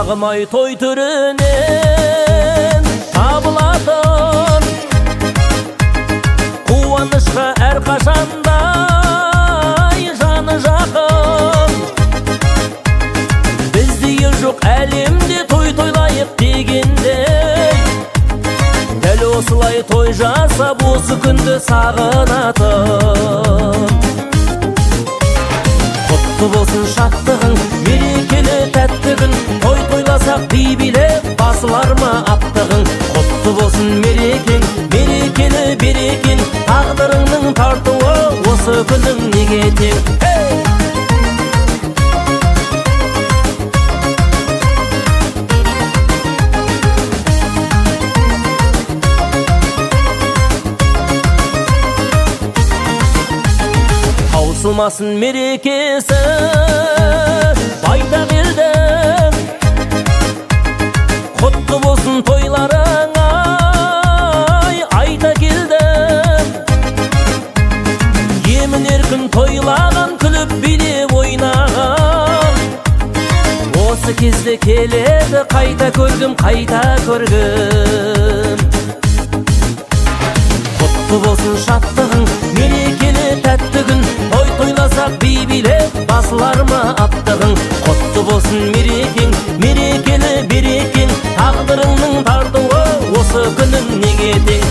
сағымай той түрінен табылатын қуанышқа әр қашандай жаны жақын. Біздей жоқ әлемде той тойлайық дегендей, дәл осылай той жасап осы күнді сағынатын. Құтты болсын шаттығың, мерекелі тәтті күн, той тойласақ би билеп басылар ма аптығың. Құтты болсын мерекең, мерекелі берекең, тағдырыңның тартуы осы күнің неге тең. Таусылмасын мерекесі байтақ елдің, құтты болсын тойларың, айта келдім. Емін еркін тойлаған, күліп билеп ойнаған, осы кезде келеді қайта көргім, қайта көргім. Құтты болсын шаттығың, мерекелі тәтті күн, той тойласақ би билеп басылар ма аптығың. Құтты болсын мерекең, мерекелі берекең, тағдырыңның тартуы осы күнің неге тең.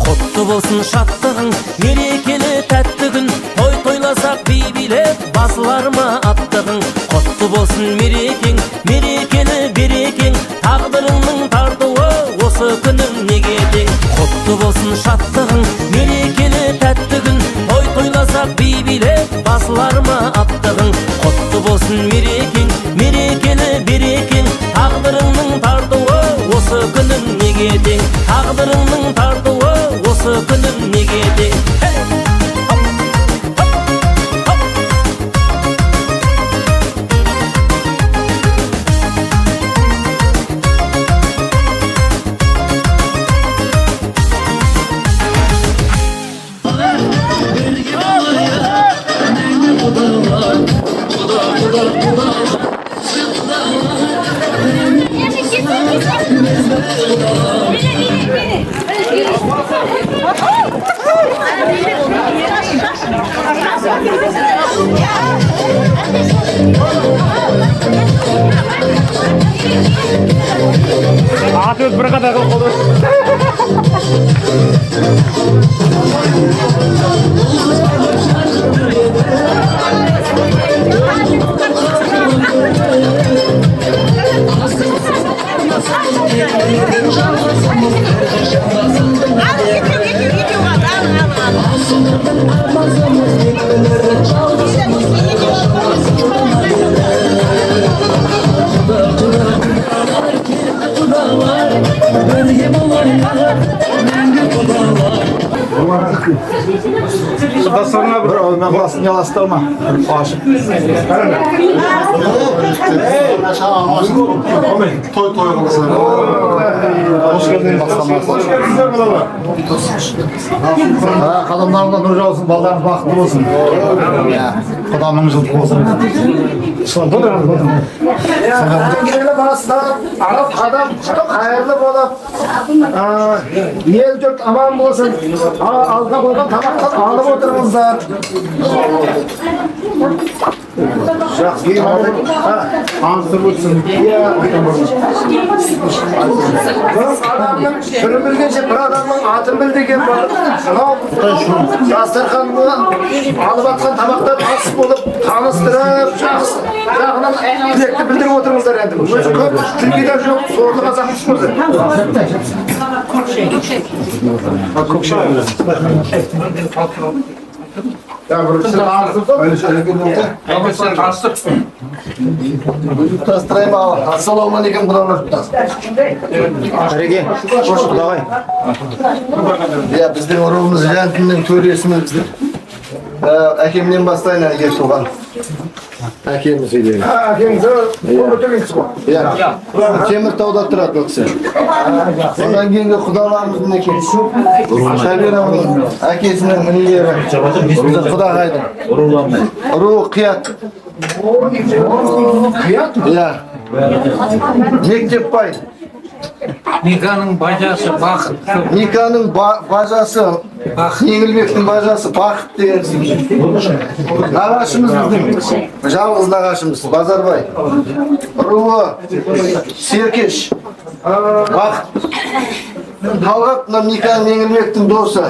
Құтты болсын шаттығың, мерекелі тәтті күн, той тойласақ би билеп басылар ма аптығың. Құтты болсын мерекең, мерекелі берекең, тағдырыңның тартуы осы күнің неге тең. Құтты болсын шаттығың, мерекелі тәтті күн, той тойласақ би билеп басылар ма аптығың. Құтты болсын мерекең, мерекелі берекең, тағдырыңның тартуы осы күнің неге тең. Тағдырыңның тартуы осы күнің неге тең. Atıyoruz bir kadar olur. Şurada bir olma klasını yalastırma. Aşık. Toy klasını. Hoş geldiniz. Hoş geldiniz. Kadınlarımda nur olsun, ballarınız bakımlı olsun. Kadınlarım yıldık olsun. Şuna dur. Gelip arasında adam çok hayırlı olup yer dört aman olsun. Ağzına koyduğum tabaktan alıp oturmuşlar. Ansır bulsun. Adamın şunu bilgece bir adamın atın bildiği var. Dastarxanını alıp atkan tabaktan asıp olup tanıştırıp жағынан тілекті білдіріп отырыңыздар енді. Өзі көп Türkiye'de жоқ, сорлы қазақ үшміз. Көкшек. Ya burası tanıştırdın. Öyle Sen tanıştır. Tanıştırayım abi. Assalomu alaykum birovlar. Qarege, hoş Xudoy. Ya bizning urug'imiz jantinning to'resimiz bizning. Akemdan bostaylar yer so'g'an. Akemiz edi. Ha, kendisi oturmayız bu. Ya. Temirtauda turadi bu kishi. Ondan keyingi xudolarimiz miniki. Sabiramiz akasining inilari. Bizning xudo qaydi. Urug' qiyat. Kıyat mı? Ya. Mektep pay. Nikahın bacası bak. Nikahның бажасы, Еңілбектің бажасы Бақыт деген. Нағашымыз біздің, жалғыз нағашымыз Базарбай. Руы Серкеш, Бақыт. Талғат мына Никаның Еңілбектің досы.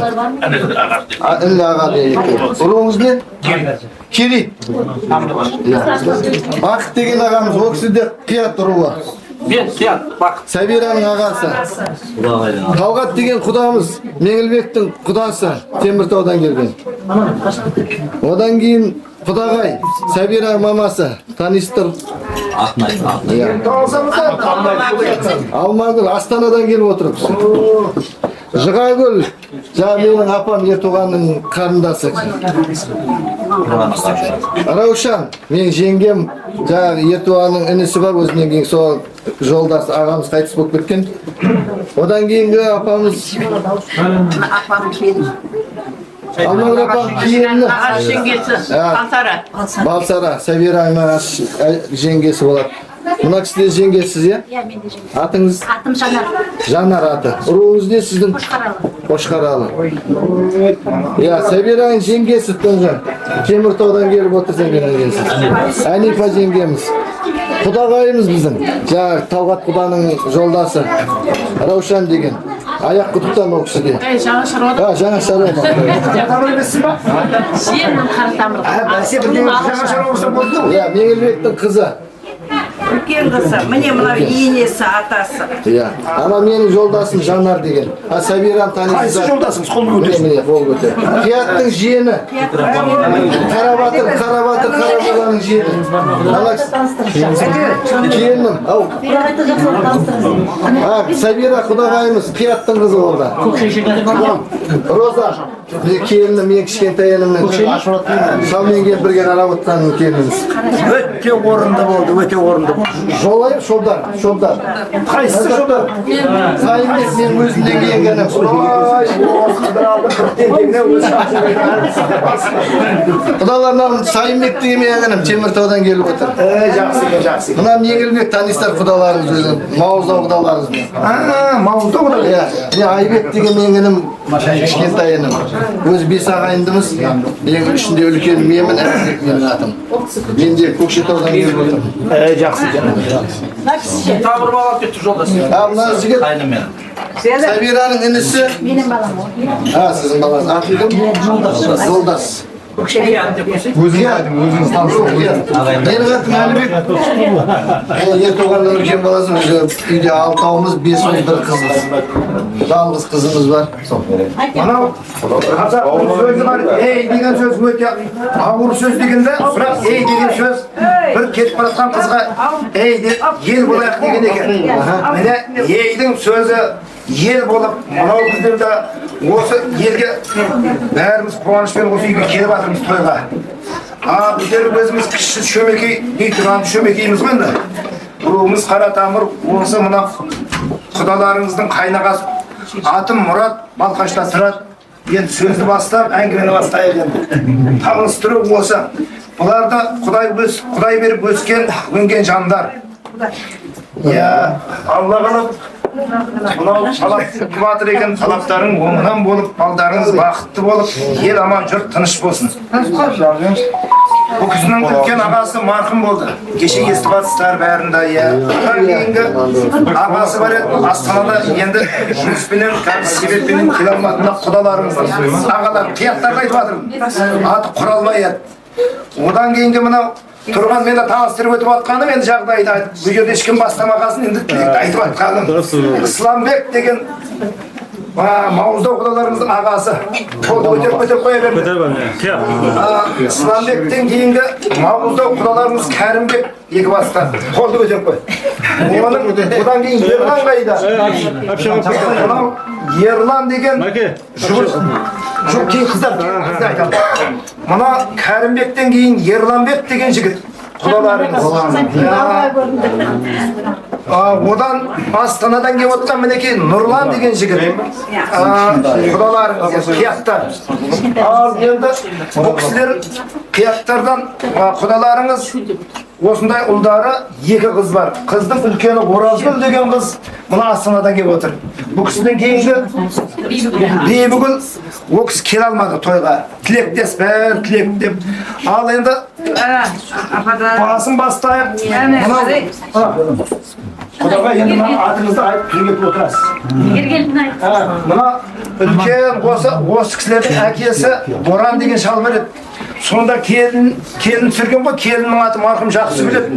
Інілі аға дейді. Руыңыз не? Керей. Бақыт деген ағамыз, ол кісі де қият руы. Bak. Сәбираның ағасы. Талғат деген құдамыз, Меңілбектің құдасы, Теміртаудан келген. Одан кейін құдағай, Сәбира мамасы, таныстыр. Алмагүл Астанадан келіп отырып. Жығагүл, жаңа менің апам ертуғанның қарындасы. Раушан, мен жеңгем, жаңа ертуғанның інісі бар, өзінен кейін сол жолдас ағамыз қайтыс болып кеткен. Одан кейінгі апамыз Алмагүл апам киеліні Балсара, Сәбираның жеңгесі болады. Мына кісі де жеңгесіз, е? Иә, мен де жеңгесіз. Атыңыз? Атым Жанар. Жанар аты. Руыңыз не сіздің? Қошқаралы. Я, Сәбираның жеңгесі Тонжан. Теміртаудан келіп отырсың жеңгесі. Әнипа жеңгеміз. Құдағайымыз біздің. Жаңағы Талғат құданың жолдасы. Раушан деген. Аяқ құдықтан ол кісіде. Жаңа шаруа. Жаңа шаруа. Tamam bilsin bak. Жиенім қара тамыр. Бәсе бірден жаңа шаруа болса болды ғой. Я, Меңілбектің қызы. Үлкен қызы, міне мынау енесі, атасы. Я, ана менің жолдасым Жанар деген. Сәбираны танисыздар. Қайсы жолдасыңыз, қол көтерсін. Міне, қол көтер. Қияттың жиені. Қарабатыр жиені. Келінім, ау. Сәбира құдағайымыз, Қияттың қызы орда. Роза, келінім, мен кішкентай енімнің. Салмен келіп бірге қарабаттанның келініміз. Өте орынды болды, өте орынды. Жолайып, шолдар. Қайсы жолдар? Сайынбек мен өзімден келгенім. Құдаларынан Сайынбек деген менің Теміртаудан келіп отыр. Жақсы. Мына Меңілбек таныстар құдаларымыз өзі, Мауыздау құдаларымыз. Мауыздау құдаларымыз. Мен Айбек деген менің кішкентай інім. Өзі 5 ағайындымыз. Ең ішінде үлкен менмін, Әбдібек менің атым. Мен де Көкшетаудан келіп отырмын. Жақсы. Табыр bağlap götür жолдас. Мына жігіт Сәбираның інісі. Менің балам ол. Сіздің балаңыз. Аты кім? Жолдас. Өзіңіз танысыңыз. Менің атым Әлібек. Ертоғанның үлкен баласы, үйде 6-ауымыз, 5 ұл, 1 қызымыз. Жалғыз қызымыз бар. Анау қазақ сөзі бар, ей деген сөз өте ауыр сөз дегенде, бірақ ей деген сөз бір кетіп бара жатқан қызға ей деп ел болайық деген екен. Міне ейдің сөзі ел болып, мынау біздерде осы елге бәріміз қуанышпен осы үйге келіп жатырмыз тойға. Біздер өзіміз кіші шөмекей, дейтұрған шөмекейміз ғой енді. Руымыз қара тамыр, осы мына құдаларыңыздың қайнағасы. Атым Мұрат, Балқашта тұрады. Енді сөзді бастап, әңгімені бастайық енді. Таныстыру осы. Бұларды Құдай беріп өскен, өнген жандар. Алла қалап, мынау талап батыр екен, талаптарың оңынан болып, балдарыңыз бақытты болып, ел аман жұрт тыныш болсын. Бұл кісінің үлкен ағасы марқұм болды. Кеше естіп жатсыздар бәрінде. Кейінгі ағасы бар еді, Астанада енді жұмыспенен, себеппенен келе алматында құдаларымыз ағалар қияттарды айтып жатырмын. Аты құралмай еді. Одан кейінгі мынау тұрған мені таныстырып өтіп жатқаным, енді жағдайды айтып, бұл жерде ешкім бастамағасын, енді тілекті айтып жатқаным. Исламбек деген Мауыздау құдаларымыздың ағасы. Қолды көтеріп қоя берді. Исламбектен кейінгі Мауыздау құдаларымыз Кәрімбек Екібастан. Қолды көтеріп қой. Одан кейін Ерлан қайда? Ерлан деген жоқ кейін қыздар айтамын. Мына Кәрімбектен кейін Ерланбек деген жігіт. Құдаларымыз. Одан Астанадан келіп отқан мінекей Нұрлан деген жігіт. Құдаларымыз, қияқтар. Ал енді бұл кісілер қияқтардан құдаларыңыз осындай ұлдары екі қыз бар. Қыздың үлкені Оразгүл деген қыз мына Астанадан келіп отыр. Бұл кісіден кейінгі Бейбігүл ол кісі келе алмады тойға. Тілектес бәрі тілек деп. Ал енді басын бастайық. Құдаға енді атыңызды айтып түргетіп отырасыз. Мына үлкен осы кісілердің әкесі Боран деген шал бар еді. Сонда келін түсірген ғой, келіннің аты марқұм жақсы біледі.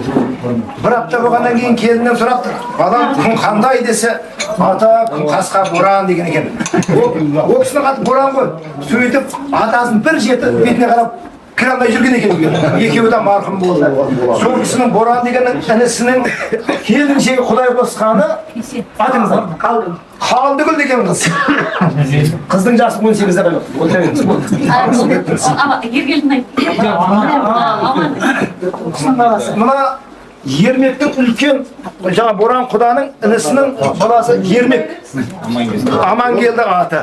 Бір апта болғаннан кейін келіннен сұрапты. Балам күн қандай десе, ата күн қасқа Боран деген екен. Ол кісінің аты Боран ғой. Сөйтіп атасын бір жеті бетіне қарап кіре алмай жүрген екен. Екеуі де марқұм болды. Сол кісінің Боран деген інісінің келіншегі құдай қосқаны атыңыз Қалдыгүл деген қыз. Қыздың жасы 18-де бар. Мына Ермектің үлкен жаңа Боран құданың інісінің баласы Ермек. Амангелді аты.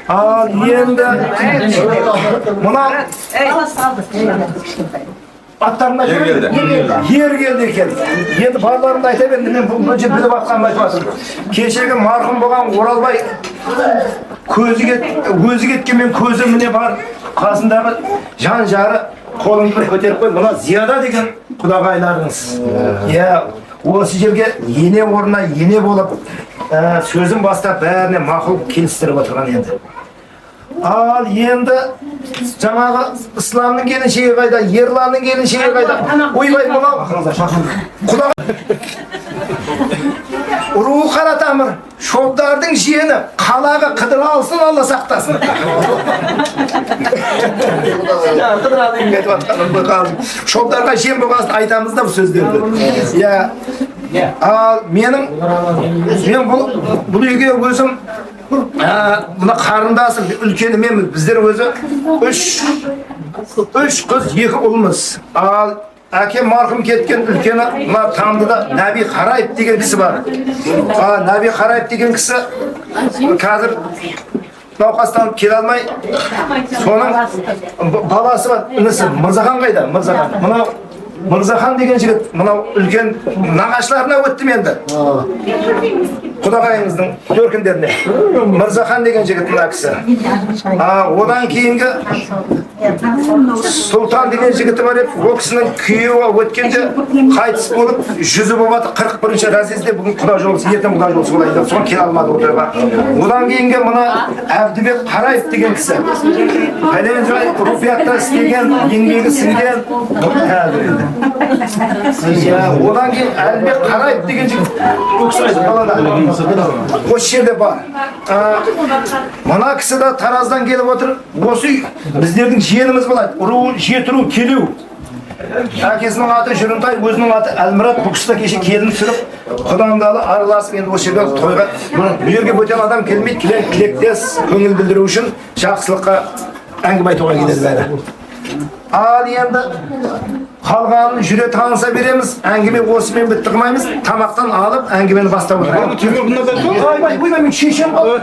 Ал енді мына аттарына Ергелді екен. Енді барларымды айта берді, мен бұл мөлшер біліп атқанымды айтып жатырмын. Кешегі марқұм болған Оралбай өзі кеткенмен көзі міне бар. Қасындағы жан жары қолыңды көтеріп қой. Мына Зияда деген құдағайларыңыз. Осы жерге ене орнына ене болып сөзін бастап бәріне мақұл келістіріп отырған енді. Ал енді жаңағы исламның келіншегі қайда, Ерланның келіншегі қайда? Ойбай мынау құдаға руы қара тамыр, шобдардың жиені қалаға қыдыра алсын, Алла сақтасын. Шобдарға жем болғасын айтамыз да бұл сөздерді. Ал мен бұл үйге өзім мына қарындасым, үлкені мен, біздер өзі үш қыз, екі ұлмыз. Ал әкем марқұм кеткен үлкені мына Тамдыда Нәби Қарайып деген кісі бар. Нәби Қарайып деген кісі қазір науқастанып келе алмай, соның баласы бар, інісі Мырзахан қайда? Мынау Мырзахан деген жігіт, мынау үлкен нағашыларына өттім енді. Құдағайыңыздың төркіндеріне. Мырзахан деген жігіт мына кісі. Одан кейінгі Сұлтан деген жігіті бар еді. Ол кісінің күйеуі өткенде қайтыс болып, 100 болмады, 41-ші разъезде бүгін құда жолысы, ертең құда жолысы болайын деп, соны келе алмады отырға. Одан кейінгі мына Әбдібек Қараев деген кісі. Пәленжай руфиятта істеген, еңбегі сіңген. Одан кейін Әлбек Қараев деген жігіт. Осы жерде бар. Мына кісі де Тараздан келіп отыр. Осы біздердің жиеніміз болады. Жеті ру келу. Әкесінің аты Жүрінтай, өзінің аты Әлмұрат. Бұл кісі кеше келін түсіріп, құдандалы араласып, енді осы жерде тойға. Бұл жерге бөтен адам келмейді, тілектес, көңіл білдіру үшін жақсылыққа әңгіме айтуға келеді бәрі. Ал енді қалғанын жүре таныса береміз, әңгіме осымен бітті қылмаймыз, тамақтан алып әңгімені бастап отырмыз. Ойбай, мен шешем ғой.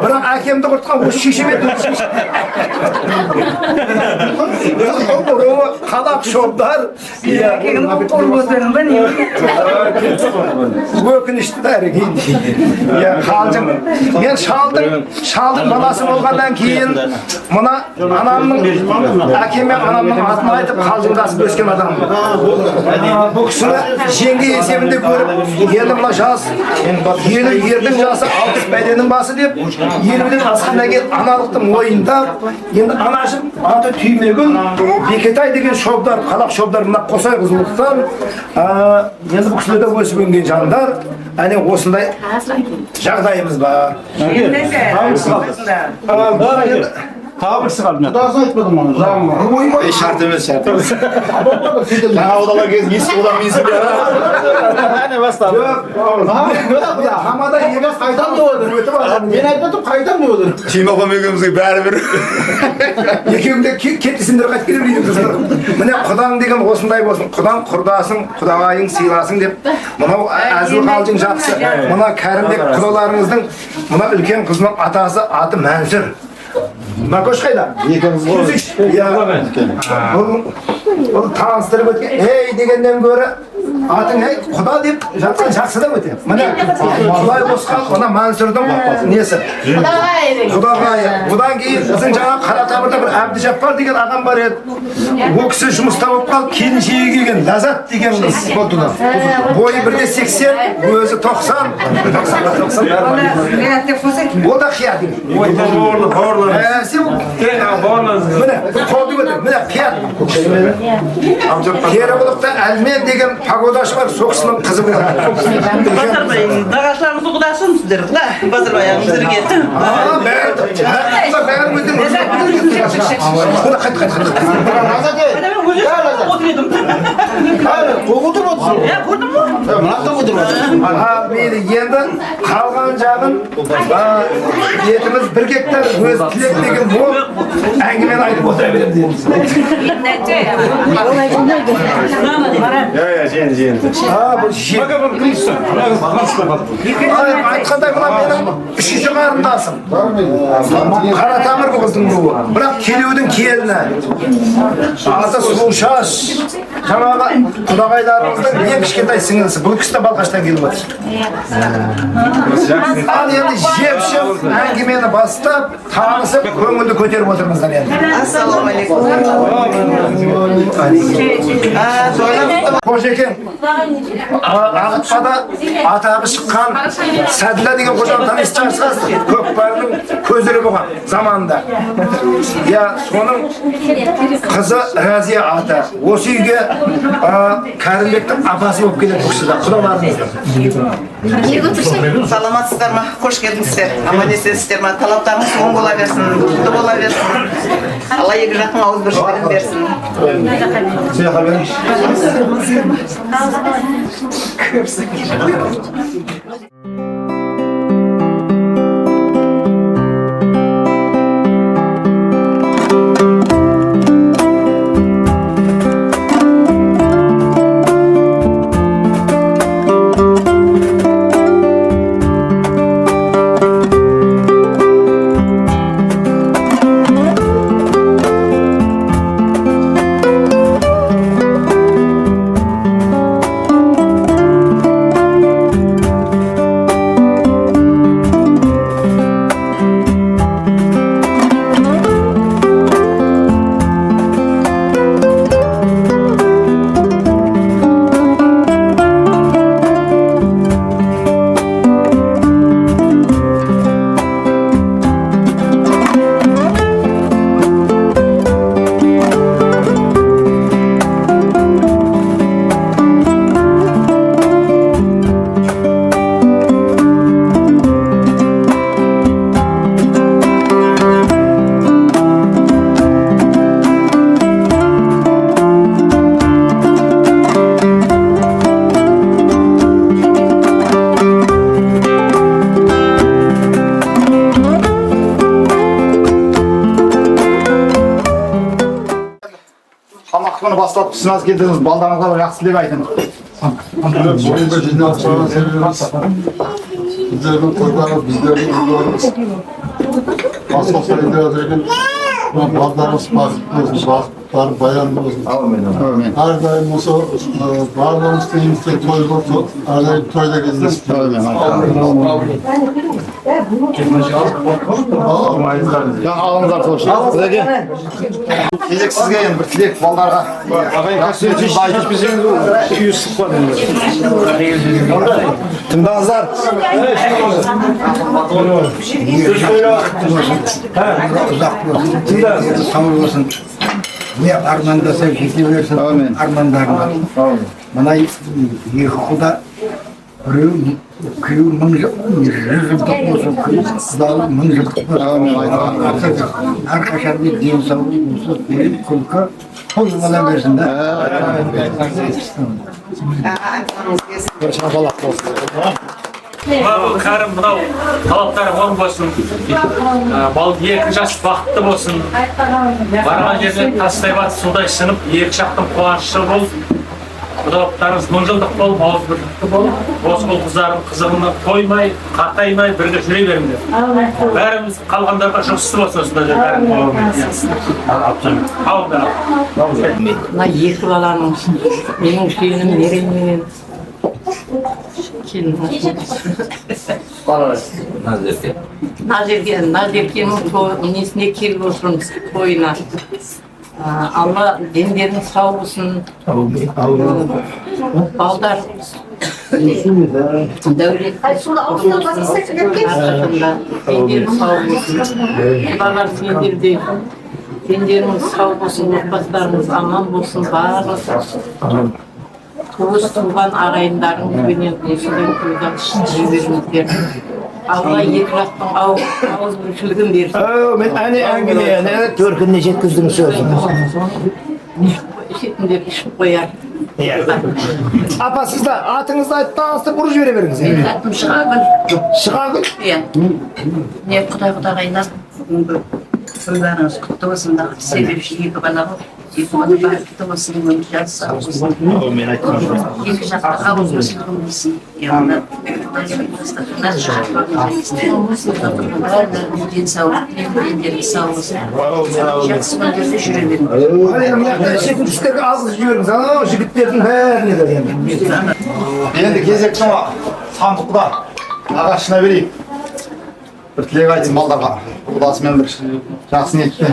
Бірақ әкемді құртқан осы шешем еді. Қалап шобдар. Өкінішті дәрі кейін. Мен шалдың баласы болғаннан кейін мұна анамның әкемен анамның атын айтып қалжыңдасып өскен адам. Бұл кісіні жеңге есебінде көріп, енді мына жас, ердің жасы 60 бәйденің басы деп, елуден асқаннан кейін аналықтың ойында, енді анашым аты Түймегүл, Бекетай деген шобдар, қалақ шобдар мына Қосай Қызылықтан енді бұл кісілерде өсіп өнген жандар, әне осындай жағдайымыз бар. Табырсы қалды мен. Құдасын айтпадым оны. Шарт емес, шарт емес. Жаңа аудалар кез есі одан менсін бе? Әне бастады. Хамада емес Қайдан да отыр. Мен айтпадым, қайдан да отыр. Тимофон екеумізге бәрі бір. екеуіңде кетісіңдер қайтып келе берейін қыздар. Міне құдаң деген осындай болсын. Құдаң құрдасың, құдағайың сыйласың деп. Мынау әзіл қалжың жақсы. Мына кәрімбек құдаларыңыздың мына үлкен қызының атасы аты Мәнсүр. Макош қайда? Екеуміз ғой. Бұл таныстырып өткен, ей дегеннен гөрі атың ей құда деп жатқан жақсы да өте. Міне құдай қосқан мына Мәнсүрдің несі? Құдағайы. Бұдан кейін біздің жаңа Қаратамырда бір Әбдіжаппар деген адам бар еді. Ол кісі жұмыста болып қалып, келіншегі келген Ләззат деген қыз. Бойы 1.80, өзі 90. Ол да қият. Міне, қолды көтір, міне қият. Керіқұлықта Әлмен деген пагодашы бар, соқсының қызы болады. Дағашыларымызды құдасың сіздер, Базарбай ағамыздар кетті. Бәрі өзден мейлі енді қалған жағын етіміз 1 гектар өз тілек деген мол әңгімені айтып отыра береміз. Бұл жен. Айтқандай мына менің 3-ші қарындасым. Қаратамыр бұл қыздың бұғы. Бірақ келеудің келіні. Аты Сұлушаш. Жаңағы құдағайларымыздың ең кішкентай сіңілісі. Бұл кісі де Балқаштан келіп отыр. Ал енді жеп-жеп әңгімені бастап, танысып, көңілді көтеріп отырмыздар енді. Ассалаумағалейкум. Қош екен, Ағытпада атағы шыққан Сәділә деген қожаны таныс шығарсыз, көкпардың көздері болған заманында. Соның қызы Разия аты. Осы үйге Кәрімбектің апасы болып келеді бұл кісі, құдаларыңызды. Саламатсыздар ма? Қош келдіңіздер. Аман есенсіздер ма? Талаптарыңыз оң бола берсін, құтты бола берсін. Алла екі жақтың ауыз біршілігін берсін. Тамақтаны бастап пісіңіз келдіңіз, балдарыңызға бір жақсы тілек айтыңыз. Бойынға жиналып тұрған себебіміз біздердің қыздары, біздердің үйлеріміз басқасы үйдердеген балдарымыз бақытты болсын, бақыттары баянды болсын. Әрдайым осы барлығымыз теңізде той болсын, әрдайым тойда кездесіп. Алыңыздар тошы. Кезек сізге енді бір тілек балдарға. Тыңдаңыздар. Ne armandasa jete versin. Amin. Armandarına. Bana iki kuda kıyı mıncılık olsun. Kudalı mıncılık olsun. Arkadaşlar bir din sağlığı olsun. Bir kulka olmadan versin de. Мынау кәрім мынау талаптары оң болсын. Бал 2 жас бақытты болсын. Барған жерден тастай батып судай сынып, екі жақтың қуанышы болып, талаптарыңыз мыңжылдық болып, ауыз бірлікті болып, осы бұл қыздарым қызығына тоймай, қатаймай бірге жүре беріңдер. Бәріміз қалғандарға жұмысты болсын осындай жердер. Мына екі баланың менің келінім Мерейменен Назеркенің несіне келіп отырмыз тойына. Алла дендерің сау болсын. Балдар дәулет дендерің сау болсын. Құдалар сендердің сау болсын, отбасыларыңыз аман болсын, барлық туыс туған ағайындарыңызбенен осыдан тойдан жіберіңіздер. Алла екі жақтың ауызбіршілігін берсін. Мен әне әңгімені төркініне жеткіздің сөзін. Ішетіндер ішіп қояр. Апа, сіз де атыңызды айтып таныстырып ұрып жібере беріңіз. Атым Шығагүл. Шығагүл? Иә. Не құдай-құдағайлар тойларыңыз құтты болсын да себепші екі бала ғой. Екі бала бақытты болсын, өмір жазса болсын. Екі жақта ауызбіршілігін болсын. Денсаулық, дендері сау болсын. Жақсы күндерде жүре беріңіз. Шекіншістерге алғыз жіберіңіз. Анау жігіттердің бәріне де енді. Енді кезекті сандықта ағашына берейік. Bir тілек айтсын балдарға. Құдасымен бір жақсы ниетпен.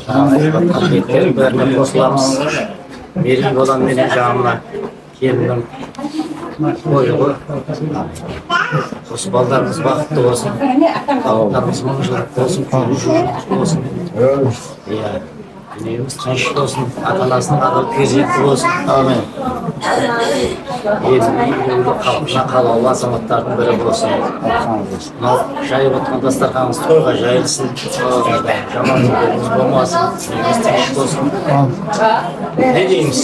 бәріне қосыламыз. Мерей болам менің жаныма. Келінім ойығы. Осы балдарымыз бақытты болсын. Балдарымыз мыңжылдық болсын, болсын. Дүниеміз тыныш болсын, ата-анасының адал перзенті болсын. Amin. Елді қалпына қалаулы азаматтардың бірі болсын. Мынау жайып отқан дастарханымыз тойға жайылсын. Жаман күндеріміз болмасын, дүниеміз тыныш болсын. Не дейміз?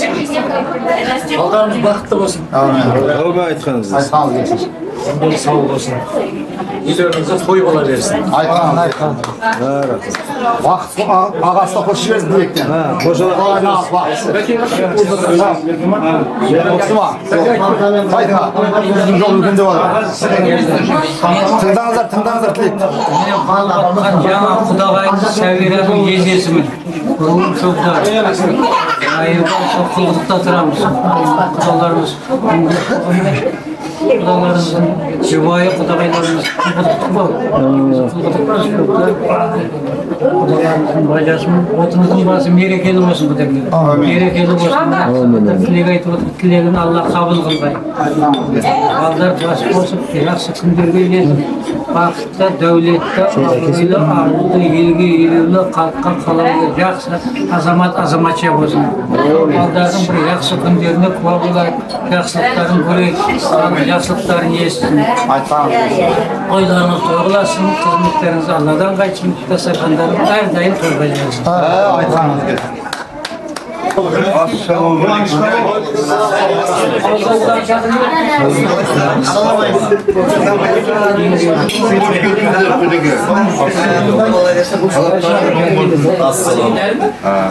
Балдарымыз бақытты болсын. Айтқаныңыз келсін. Дендері сау болсын. Үйлеріңізде той бола берсін. Айтқан. Уақыт ағасына қош жіберсін dilekten. Осы ма? Қайтыңа. Біздің жол үлкенде бар. Тыңдаңыздар тілекті. Жаңа құдағайымыз Сәбираның жеңгесімін. Руым шоқта. Айырбан соққылықта тұрамыз. Құдаларымыз. Құдаларымыздың жұбайы құдағайларымыз құдықтық бол. Құдаларымыздың бажасымен отымыздың басы мерекелі болсын құдағайлар. Мерекелі болсын. Тілек айтып отыр, тілегін Алла қабыл қылғай. Балдар жас болсын, жақсы күндерге жетіп, бақытты, дәулетті, абыройлы, арулы, елге елеулі, халыққа қалаулы, жақсы азамат, азаматша болсын. Балдардың бір жақсы күндеріне куә болайық, жақсылықтарын көрейік, жақсылықтарын естісін. Ойларыңыз тоғыласын, қызметтеріңіз Алладан қайтсын, дастархандарың әрдайым тойға жайылсын. Айтқаныңыз келсін.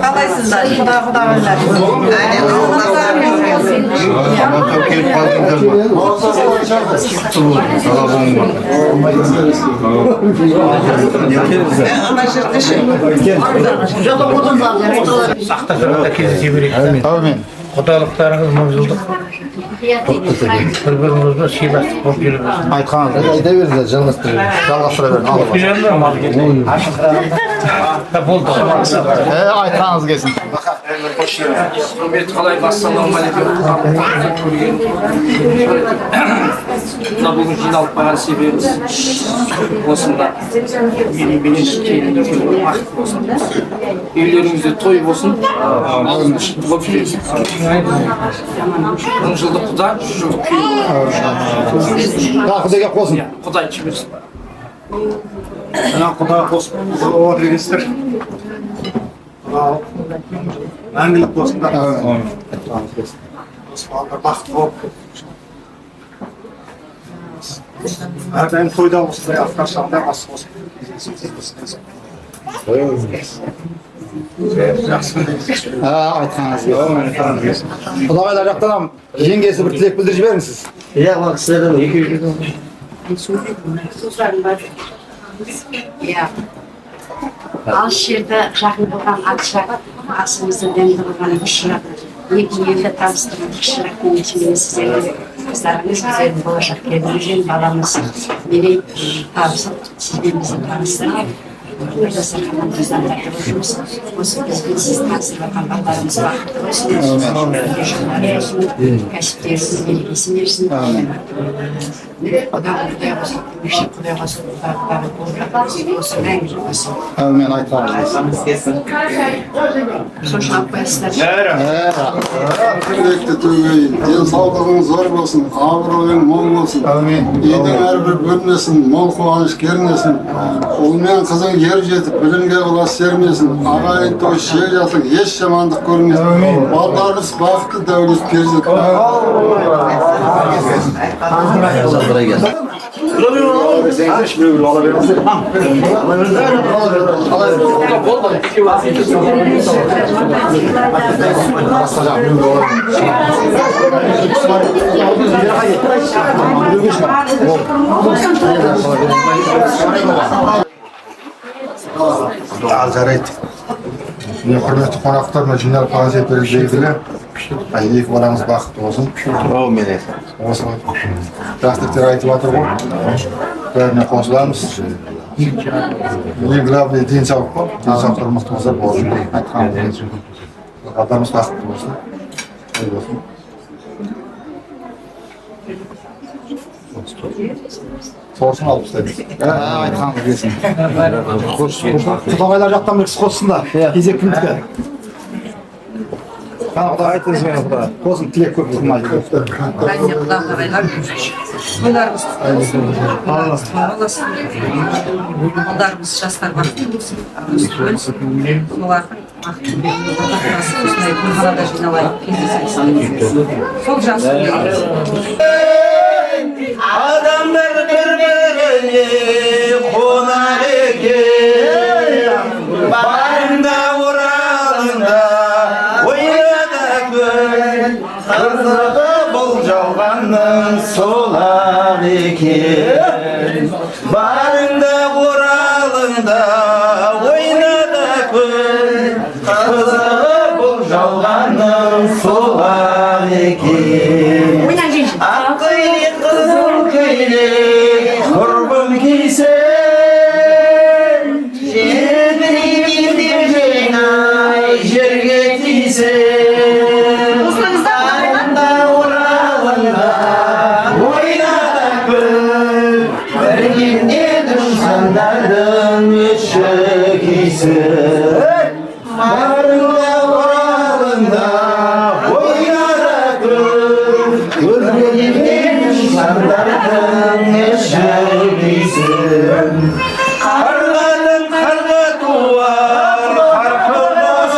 Қалайсыздар, құда-құдағайлар? Келіп қалдыңдар Сақта жырақта кездесе берейік. Amin. Құдалықтарыңыз мыңжылдық Bir-birimizге sыйластык болуп жүрөбүз. Айтқаныңыз. Ayda veririz, жалғастыра Жалғастыра берin. Болды. Айтқаныңыз келсін. Құрметті қалай ассалаумағалейкум. Мына бүгін жиналып қалған себебіміз осында менің бақыт болсын. Үйлеріңізде той болсын. Мың жылдық құда, жүз жылдық күйі. Құдайға қосын. Құдай жіберсін. Құдай қосып отырыңыздар. Мәңгілік болсындар. Бақыт болып. Әрдайым тойда осындай автошамда ас болсын. Айтқаныңыз келсін. Құдағайлар жақтан жеңгесі бір тілек білдіріп жіберіңіз. Ya bak sizlerden iki Иә. Алыс жерде жақын болған атшырақ, асымызды дәмді болған ұшырақ, екі елді табыстырған ұшырақ меншігіне сіздердің қыздарыңыз біздердің болашақ келбірген баламыз мерей табысып сізбен бізді таныстырып, жасырған қыздандарды болжымыз, осы бізбен сіз таныстырған балдарымыз бақытты болсын, кәсіптеріңіз берекесін берсін. Құдай болсын, құдай болсын, осы мәңгі болсын. Мен айтқаныңыз келсін. Сосын алып қоясыздар. Тілекті төгейін, денсаулығың зор болсын, абыройың мол болсын. Үйдің әрбір бөлмесін, мол қуаныш кернесін. Ұл мен қызың ер жетіп, білімге құлақ сермесін. Ағайын той шек жатың, еш жамандық көрмесін. Балдарыңыз бақытты дәулет перзент. Buraya gel. Жарайды. Құрметті қонақтар, жиналып қалған себебі белгілі. Екі балаңыз бақытты болсын. Осы дәстүрдер айтып жатыр ғой. Бәріне қосыламыз. Ең главный денсаулық қой. Денсаулықтар мықты болса болсын. Айтқанымыз. Балдарымыз бақытты болсын. Той болсын. Сосын алып тастаймыз. Айтқаныңыз келсін. Құдағайлар жақтан бір кісі қоссын да. Кезек кімдікі? Қана құдай айтыңыз мені құдай. Қосын тілек көп тұрмайды. Бәлне құдағайлар, тойларымыз болсын, балдарымыз жастар бақытты болсын, солардың бақытты болсын, осындай бір қалада жиналайық, кездесеміз. Сол жасы Адамдар бір-біріне қонар екен, барында оралында ойнада көл, қызығы бұл жалғанның сол-ақ екен. Барында оралында ойнада көл, қызығы бұл жалғанның сол-ақ екен. Құрбым кейсен, жетіргенде жайнай жерге тисен. Анда оралында ойнада көл, біргенде дұшандардың өші кейсен. Барында оралында ойнада көл, біргенде дұшандардың Қарғаның қарға туар, қарқылдаған,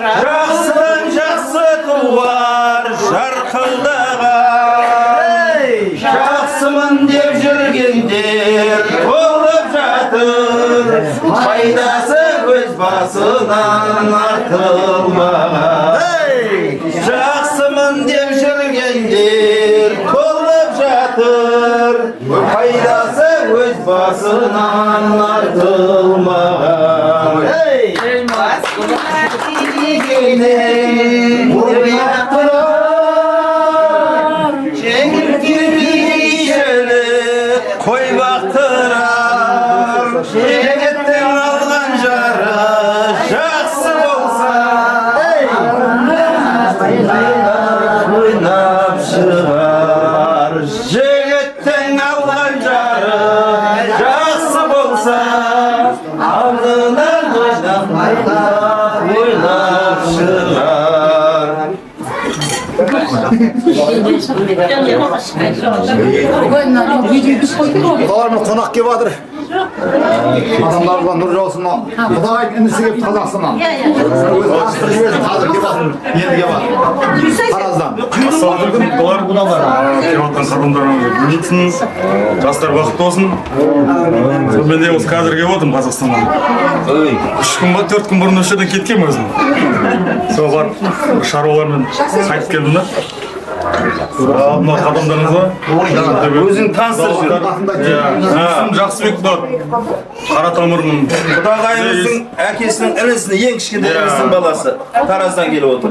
жақсыдан жақсы туар, жарқылдаған. Жақсымын деп жүргендер болып жатыр, пайдасы өз басынан артылмаған. Жақсымын деп жүргендер болып жатыр, пайдасы өз басынан артылмаған. Құдалармен қонақ келіп жатыр. Адамдарға нұр жаусын. Құдай інісі келіп тазасына. Өзі астыр жіберсін, қазір келіп жатыр. Енді келіп жатыр. Тараздан. Ассалаумағалейкум. Бұлар келіп жатқан қарбандарымыз білмейтін. Жастар бақытты болсын. Мен де осы қазір келіп отырмын Қазақстаннан. 3 күн ба 4 күн бұрын осы жерден кеткенмін өзім. Сол барып шаруалармен қайтып келдім да. Мына қадамдарыңызға Өзің таныстыр жүр. Есім Жақсыбек болады. Қара тамырмын. Құдағайыңыздың әкесінің інісінің ең кішкентай інісінің баласы. Тараздан келіп отыр.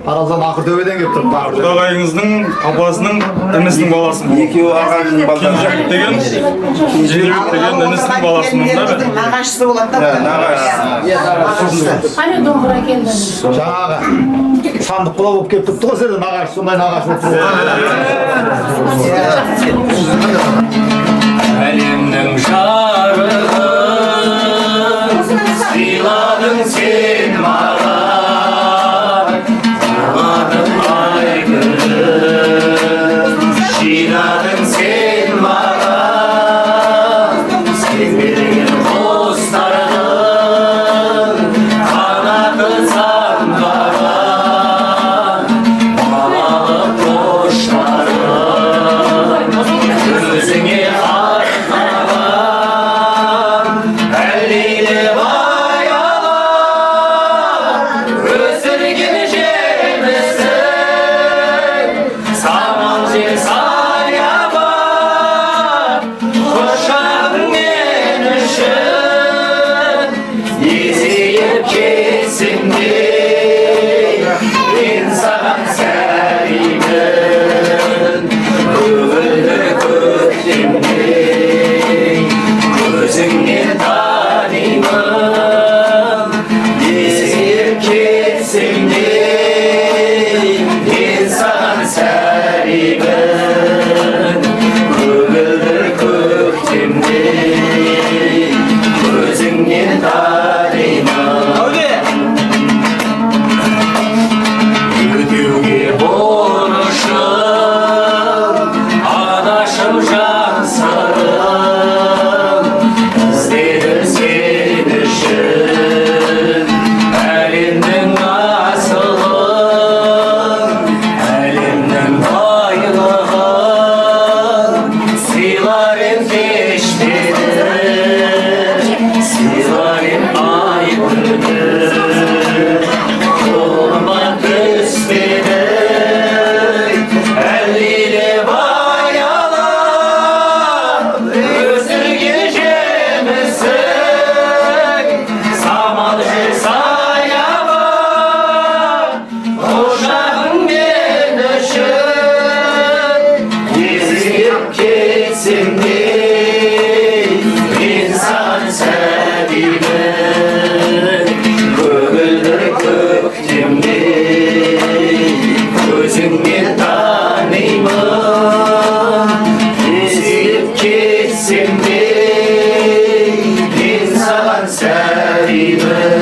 Тараздан Ақыртөбеден келіп тұр. Құдағайыңыздың папасының інісінің баласы. Екеуі ағайынның балдары. Кенжебек деген інісінің баласымын да мен. Нағашысы болады да. Жаңағы сандық құла болып келіп тұрыпты ғой сені нағашы, сондай нағашы болып тұрып. Әлемнің жарығын сыйладың сен маған, арманым ай күнім жинадың сен маған, сен берген құстардың қанаты самғаған, балалық құштарым өзіңе арнаған, әлдилеп аялап өсірген жемісің, самал жел саябақ құшағың мен үшін, есейіп кетсем де мен саған сәлемін, көгілдір көктемдей көзіңнен танимын, есейіп кетсем де мен саған сәлемін, көгілдір көктемдей көзіңнен танимын. Өтеуге борышым, анашым жан сырым, іздедім сен үшін әлемнің асылын, әлемнің байлығын, сыйлар ем кештедім, сыйлар ем ай күнім, қолыма түспеді әлдилеп аялап өсірген жемісің, самал жел саябақ құшағың мен үшін, есейіп кетсем де мен саған сәлемін, көгілдір көктемдей көзіңнен танимын, есейіп кетсем де мен саған сәлемін,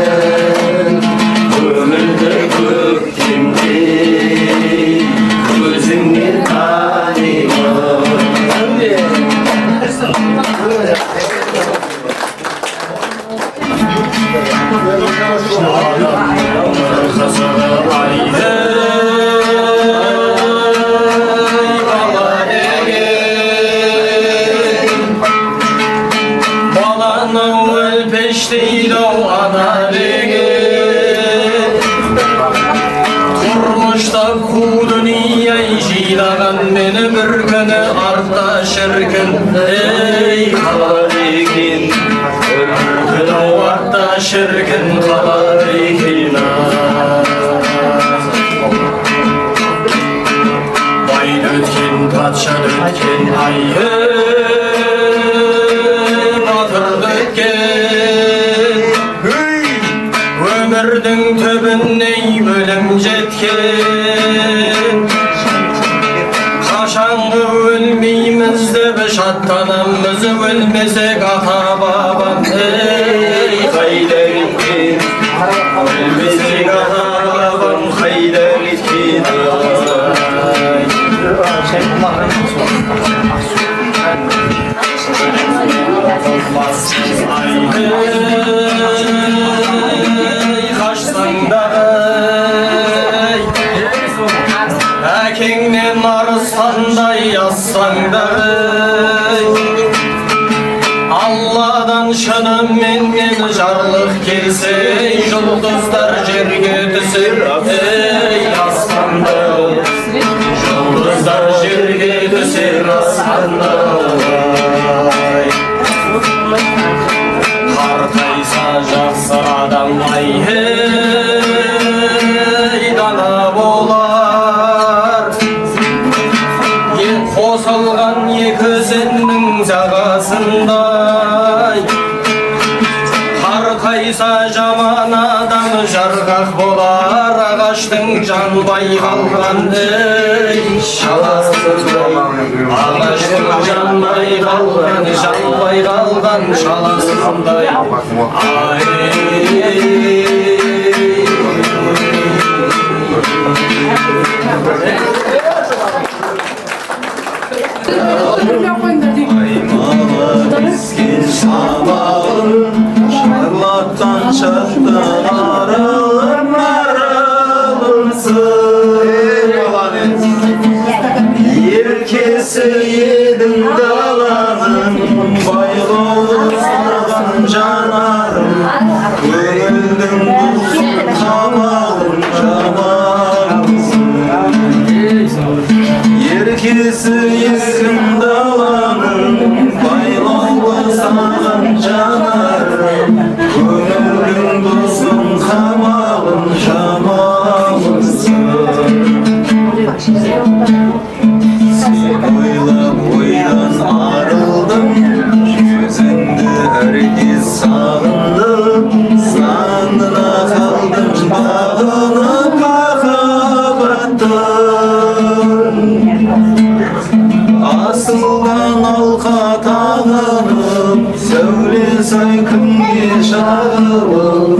көгілдір көктемдей көзіңнен танимын. Баланың өлпештейді ана деген, тұрмышта қу дүние жинаған мені бір күні артта шіркін, ей қалар екен өмір артта шіркін қалар екен. Байда өткен патша өткен айым батырды өткен, өмірдің түбіне өлім жеткен, қашанғы өлмейміз деп шаттанамыз, өлмесек ата бабам, ей қайда кеткен, өлмесек ата бабам қайда кеткен. Әкеңнен арыстандай yazsаңдар Алладан шынымен жарлық келсе Жұлдыздар жерге түсер аспанда Жұлдыздар жерге түсер аспанда Қартайса жақсы адам дана болар Қосылған екі өзеннің жағасындай Қартайса жаман адам жарғақ болар Ағаштың жанбай қалған Ағаштың жанбай қалған шаласындай Şarlattan çattı aralımsın Yerkesi yedim dalanın Bayğolu sargan canarım Gönüldüm bulsun kamalım şamalımsın Yerkesi yedim dalanın Bayğolu sargan canarım Gönüldüm bulsun kamalım şamalımsın Oydan arıldım Yüzünde herkes sağındım Sandına kaldım Bağını kapattım Asıldan alka tağınım Söyle saykın yaşağımım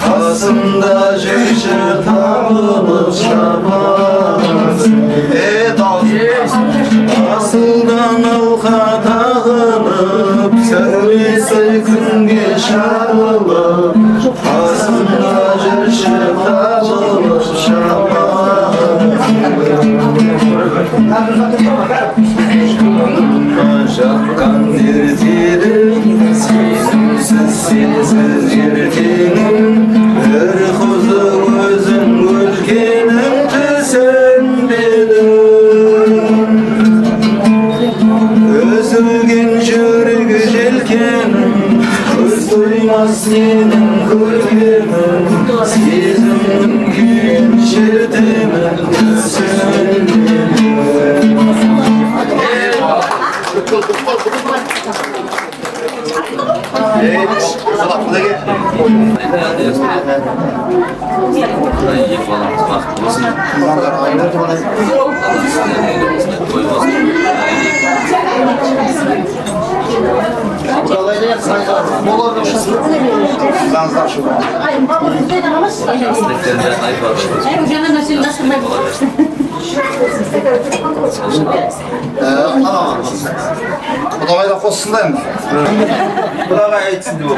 Kasımda cüce tağımım Şabansın Asıldan alka tağınıp Söyle saykın yaşağımım Kasımda cüce tağımım Şakkan dirtirim Sensiz sensiz yirtirim Bir kuzu gözün gülkenim Tüsen benim Özülgen çürük jelkenim Göz duymaz senin gülkemin Sezimim kүйün şertemin Tüsen benim Құдағайда қоссындаймыз. Құдағай айтсын деп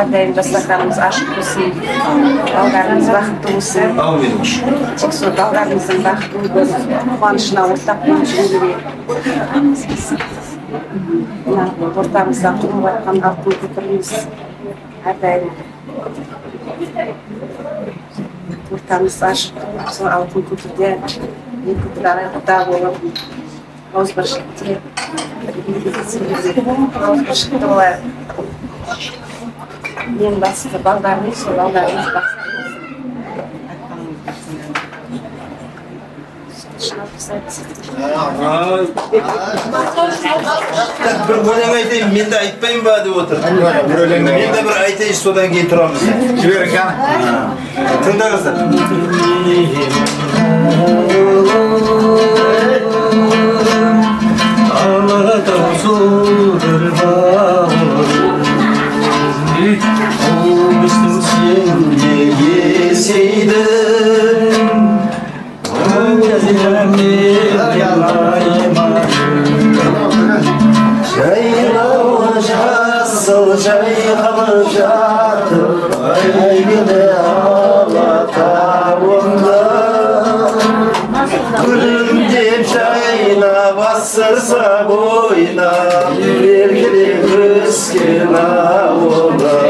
Әрдайым дастарханымыз ашық болсын, балдарымыз бақытты болсын. Тек сол балдарымыздың бақытты қуанышына ортақ болып жүруге. Ортамызда құрып жатқан алтын көпіріміз әрдайым ортамыз ашық, сол алтын көпірде екі құда болып, ауызбіршілікте олар ең басты балдарымыз, сол балдарымыз бақытты. Bir өлең айтайын, мен де айтпайын ба деп отыр. Мен де бір айтайын, содан кейін тұрамыз. Жіберің кәні. Тыңдаңыздар. Алатау су бір бауыр Düştüm şimdi yeseydin Gözlerimde Çaylamışasıl çaylamışatır Aygıda alatavunda Gülüm deyip çayla bastırsa boyna Belgili kıskin avuna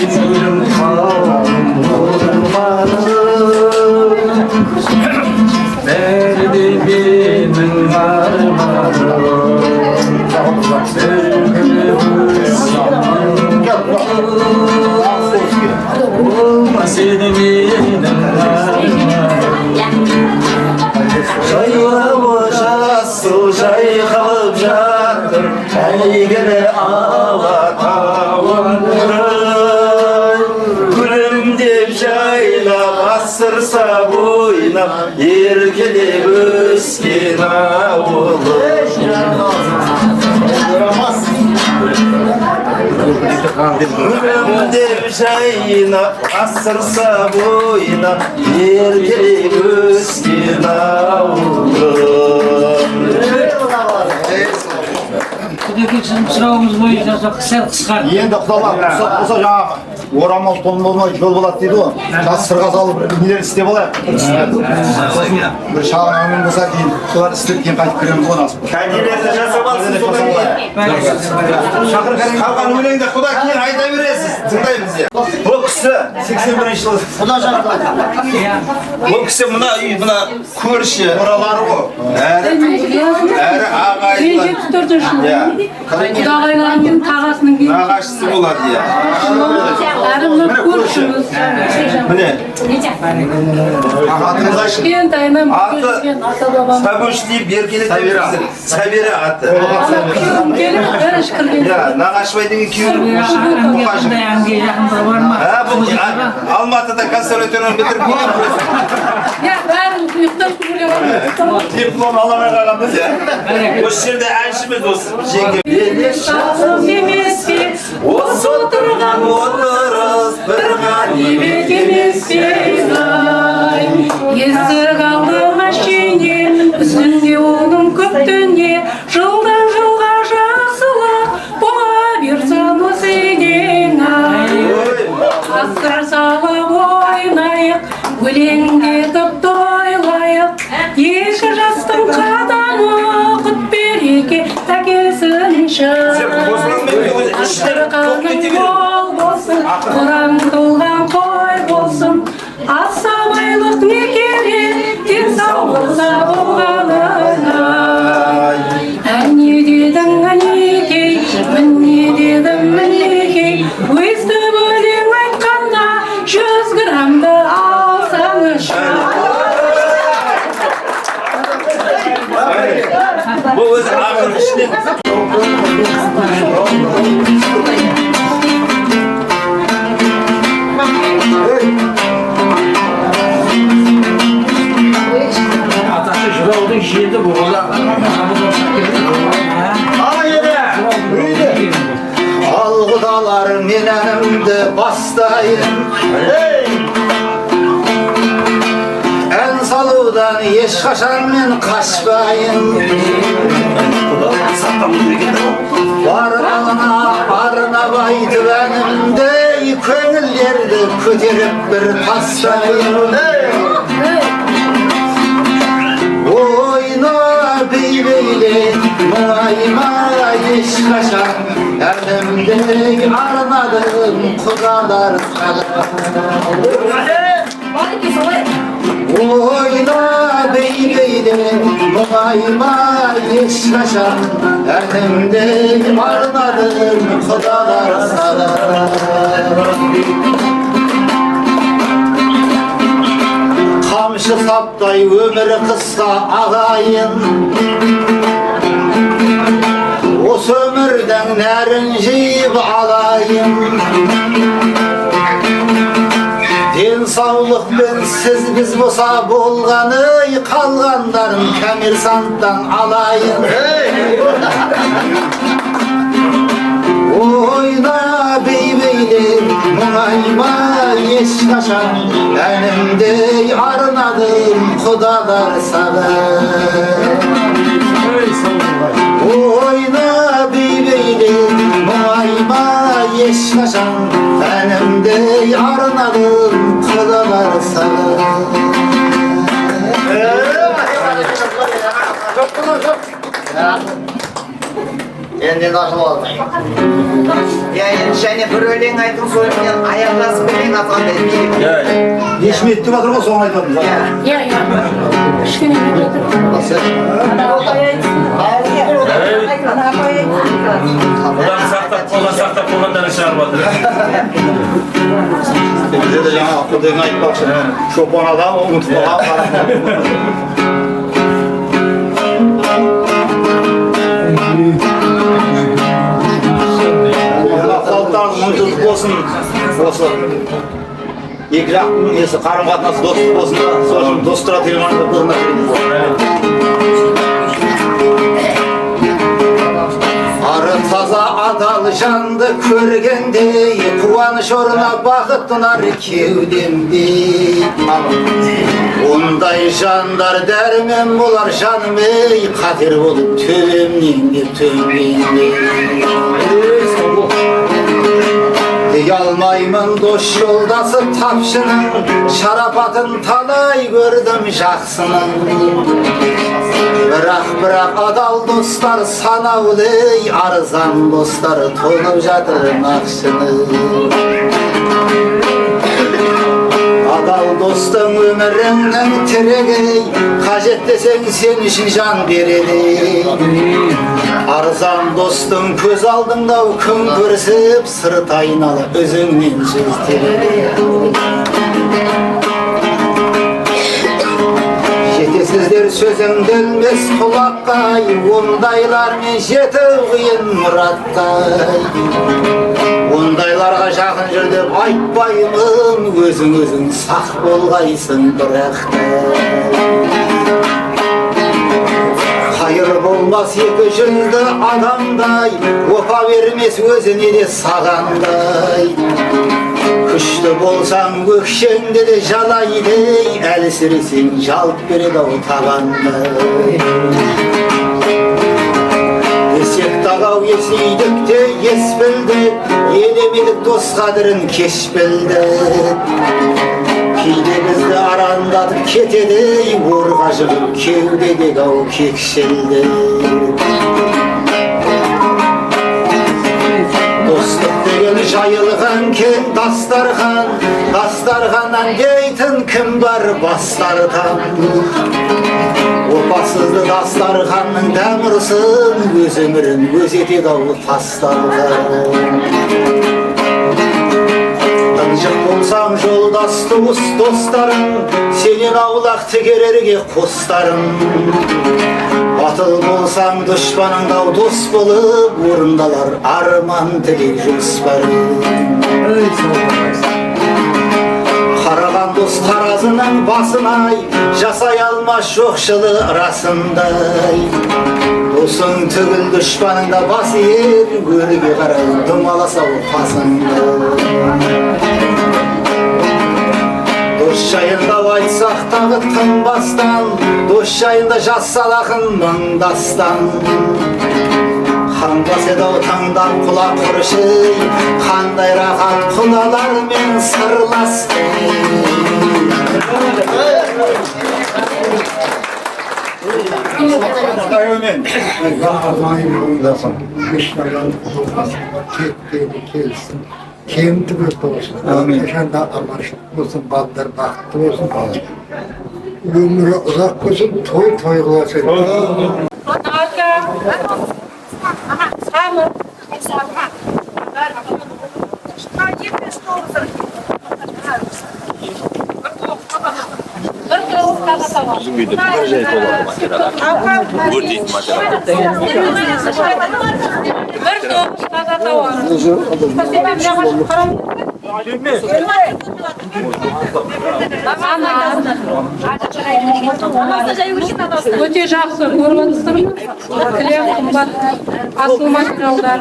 Gülüm kalım vurmanım Derdi benim armanım Sevgilimiz olmasaydı benim armanım Çaylamış asıl çaykalıp jattır Eygene ağlatavundur Gülüm deyip çayla bastırsa boyna Erkelip ösken avulur Gülüm deyip çayla bastırsa boyna Erkelip ösken avulur Құдеке сіздің сұрауыңыз бойынша сәл қысқарды. Енді құдалар болса жаңағы орамал тон болмай жол болады дейді ғой. Жас сырға салып нелер істеп алайық. Бір шағын әңгіме болса кейін солар істеп кейін қайтып кіреміз ғой насып. Кәделерді жасап алсын содан кейін. Қалған өлеңді құда кейін айта бересіз. Тыңдаймыз я. Бұл кісі 81 жылы құда жақты. Бұл кісі мына үй, мына көрші. Оралары ғой. Әрі ағайындар. Құдағайларымның тағасының Нағашысы болады, иә. әрімнің көршіміз. Міне. Атыңыз айшын. Кішкентайынан Аты көрген ата бабам. Сабөш deyip еркелет Сәбира аты. Келіп біріш кірген. Я, Нағашыбайдың екеуі Қандай әнге жақындығы бар ма? бұл Алматыда консерваторияны бітіріп келген көресің. Я бәрін ұйықтап көрген. Диплом аламай қалғанбыз, иә. Осы жерде әншіміз осы. Жеңге. Шағыз емес пе, осы отырған отырыс бір ғанибет емес пе, есік алдыға шейін, үстінде оның көп дүние, жылдан жылға жақсылық бола берсін осы үйден ай. Асыр салып ойнайық, өлеңдетіп тойлайық, екі жастың қадамы құт береке әкелсінші. Ашырқаның мол болсын, құран қылған қой болсын, асабайлық не керек, денсаулықта болғанына. Әне дедің әнекей, міне дедім мінекей, өстіп өлең айтқанда 100 граммды алсаңызшы. Бұл өзі ақыл ішінен. Атасы жыраудың жеті болғанда Ал құдалар мен әнімді бастайын Ән салудан ешқашан мен қашпайын Арнап айтып әнімді көңілдерді көтеріп бір тастайын Ойна бейбейле мұңайма ешқашан әнімді арнадым құдаларға Oyna beybeyde muayma ешқашан әнімді арнадым құдаларға Қамшы саптай өмір қысқа ағайын Осы өмірдің нәрін жиып алайын Денсаулықпен сіз біз болса болғаны қалғандарын коммерсанттан алайын Oyna beybeyli muayma eşkaşan Önümde arnadım kudalar sever Oyna beybeyli muayma eşkaşan Önümde arnadım kudalar sever Endi nasıl oldu? Ya yani bir ölen aytın soyundan ayaklasın ölen atqандай bilip. Нешеме етіп жатыр ғой соны айтатын. Одан сақтап болғандары шығарып жатыр. Бізде де жаңа құдайың айтпақшы. Шопан адам ұмытып қалған. Халықтарыңыз мұңжылдық болсын. Осы екі жақтың несі қарым-қатынасы достық болсын да, сол үшін достыра телефонды көріңіздер. Arı taza adal jandı körgende Kuvanış oruna bakıp tunar kevdemde Onday jandar dermen bular janım ey Kadir bolup tövemden bir tövemden Yalmaymın doş yoldası tapşının Şarapatın talay gördüm jaksının Bırak adal dostlar sanavlı Arzan dostlar tolup jatır nakşını Adal dostum ömründen tiregi Kajet desen sen için can bereli Arzan dostum köz aldığında küm görsüp Sırt aynalı özüngün söz tereli Sizler sözüm dönmez kulakay Ondaylar men jetip kıyın murattay Ondaylarga жақын жүр деп айтпаймын Өзің сақ болғайсың бірақтay Hayır болмас екі жүзді адамдай Опа бермес өзіне де сағандай Күшті болсаң өкшеңді де жалайды Әлсіресең жалп береді ау табандай Есек тағау есейдік те ес білді Елемедік дос қадірін кеш білді Кейде бізді арандатып кетеді Орға жығып кеудедегі ау кекшілді Достық деген жайылған кен дастархан Дастарханнан дейтін кім бар бастардан Опасызды дастарханның дәмірсін Өз өмірін өз етеді ау тастардан Тынжық болсаң жолдас туыс достарың Сенен аулақ тігерерге қостарың Батыл болсаң дұшпаныңдау дос болып Орындалар арман тілек жоспарың Қараған дос таразының басынай Жасай алмас жоқшылы расындай Досың түгіл дұшпаныңда бас ер Өрге қарай домаласау пасыңда Дос жайында айтсақ тағы тынбастан Дос жайында жазсал ақын мыңдастан Қанбас еді-ау таңдап құлақ құрышый Қандай рахат құлалармен сырласты Kendi bir olsun. Yaşanda amaçlı olsun, baldır baktı olsun. Ömrü uzak olsun, toy kılasın. Bizim үйде бір жай толады материалдар. Өртейтін материалдар. Bir to'p taza tovar. Өте жақсы көріп отырсыздар. Кілем қымбат, асыл материалдар.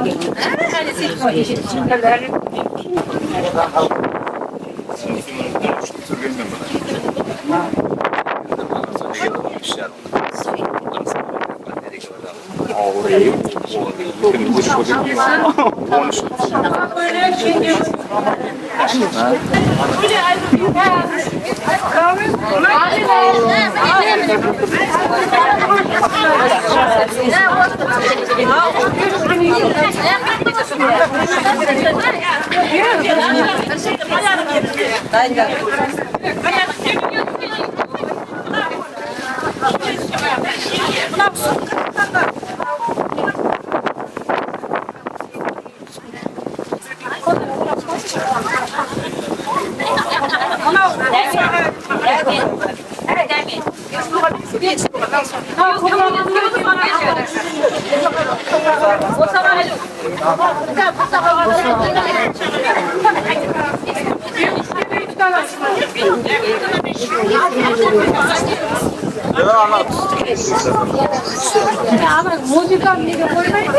Музыка неге қоймайды?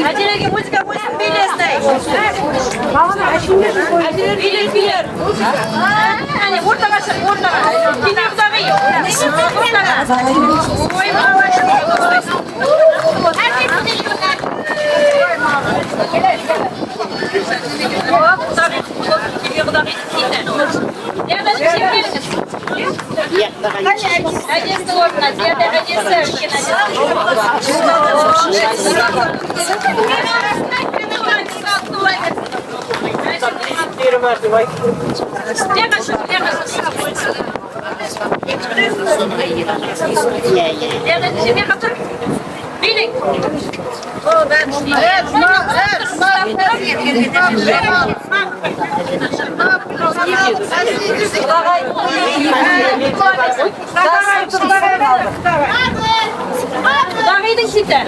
Әжелерге музыка қойсын билесін. Билер. Әне ортаға шық, ортаға. Кинемдағы үй. Әжесі орнына, зияда әжесі. Билик. Davay'dın şimdi.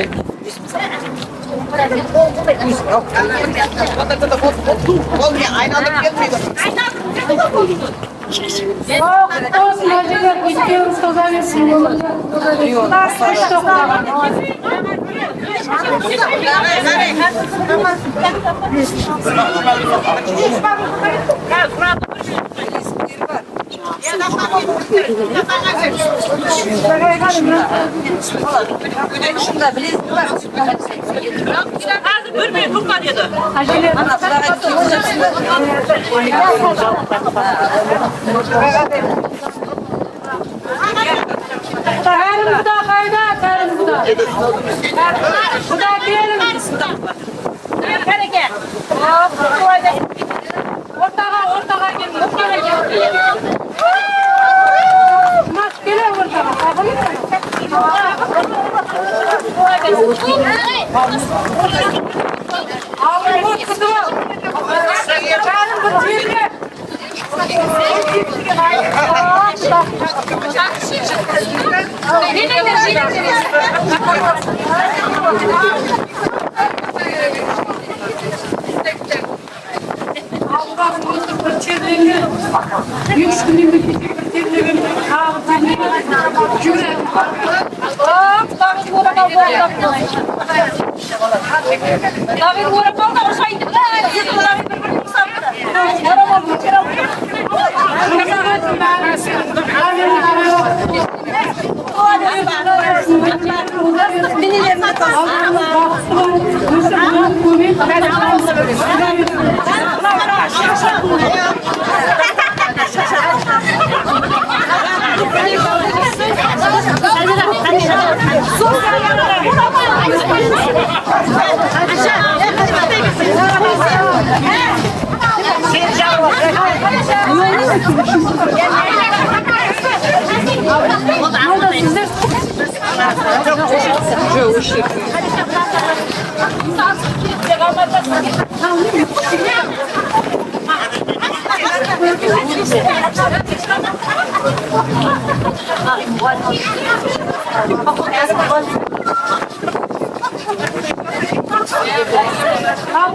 Yes.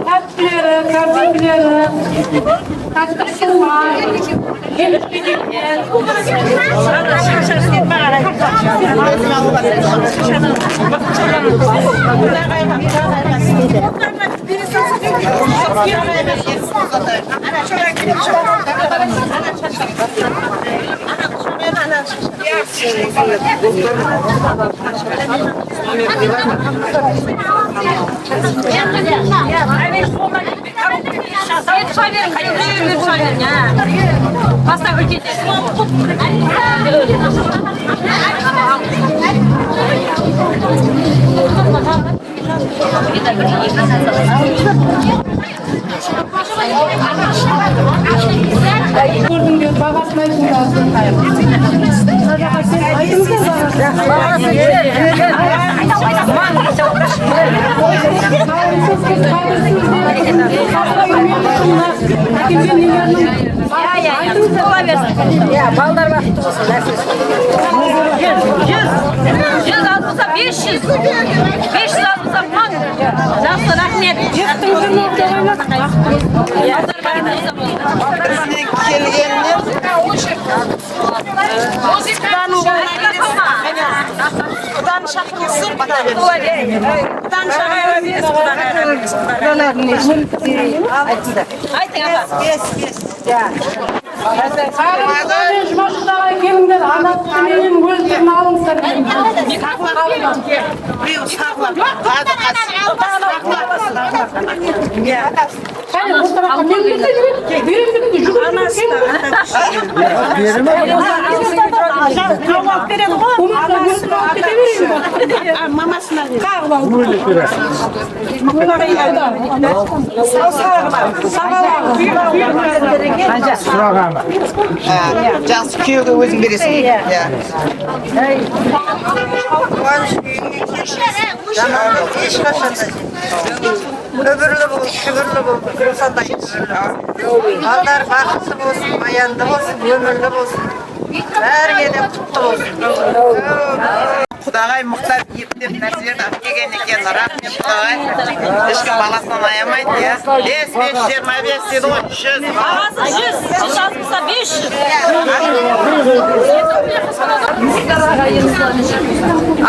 Tatlıları, karbonları, tatlı şunlar, gelişmelikler. Gördüm diyor, babasına için Ballar var. 100 alırsa 500. 500 alırsa 1000. Nasıl rahmet? Kudan şakılsın. Kudan Başkalara gelinler, anasının gözlerini almışlar. Hayır, bu tarafa gelinler de birbirine Жақсы күйеуге өзің бересің. Öbürlü bul, şübürlü bul, kırılsanda Ballar bakısı olsun, bayandı olsun, ömürlü olsun. Her yerden kutlu olsun. Құдағай мұқтар ептеп нәрселерді алып келген екен, рахмет Құдағай. Ешкім баласынан аямайды, иә. 5, 5, 25 деді ғой, 100. Бағасы 100, 100 алса 500.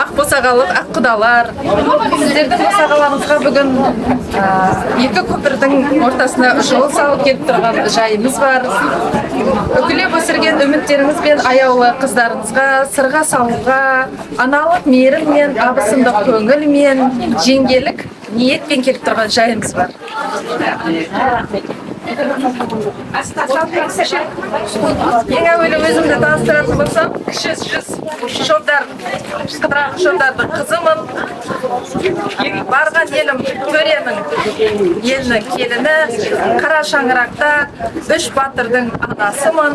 Ақ босағалық, ақ құдалар. Сіздердің босағаларыңызға бүгін екі көпірдің ортасына жол салып келіп тұрған жайымыз бар. Үкілеп өсірген үміттеріңіз бен аяулы қыздарыңызға сырға салуға, аналық мейірім мен абысындық көңіл мен жеңгелік ниетпен келіп тұрған жайымыз бар. Ең әуелі өзімді таныстыратын болсам, кіші жүз шодар, қыдырағы шодардың қызымын. Барған елім төренің елінің келіні, қара шаңырақта үш батырдың анасымын.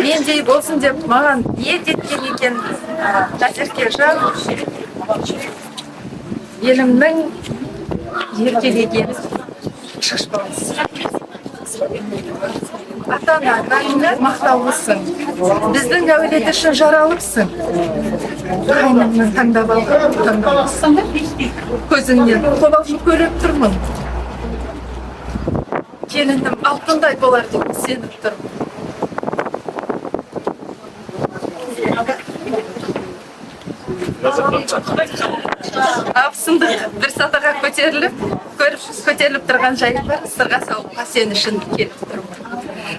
Мендей болсын деп маған ниет еткен екен Назеркежан. Елімнің еркелеген шашпауыз. Ата-ана мақтаулысың. Біздің әулет үшін жаралыпсың. Қайныңнан таңдап алған таңдаулысың. Көзіңнен қобалжып көріп тұрмын. Келінім алтындай болар деп сеніп тұрмын. Абысындық бір сатыға көтеріліп тұрған жайы бар. Сырға салуға сен үшін келіп тұрмын.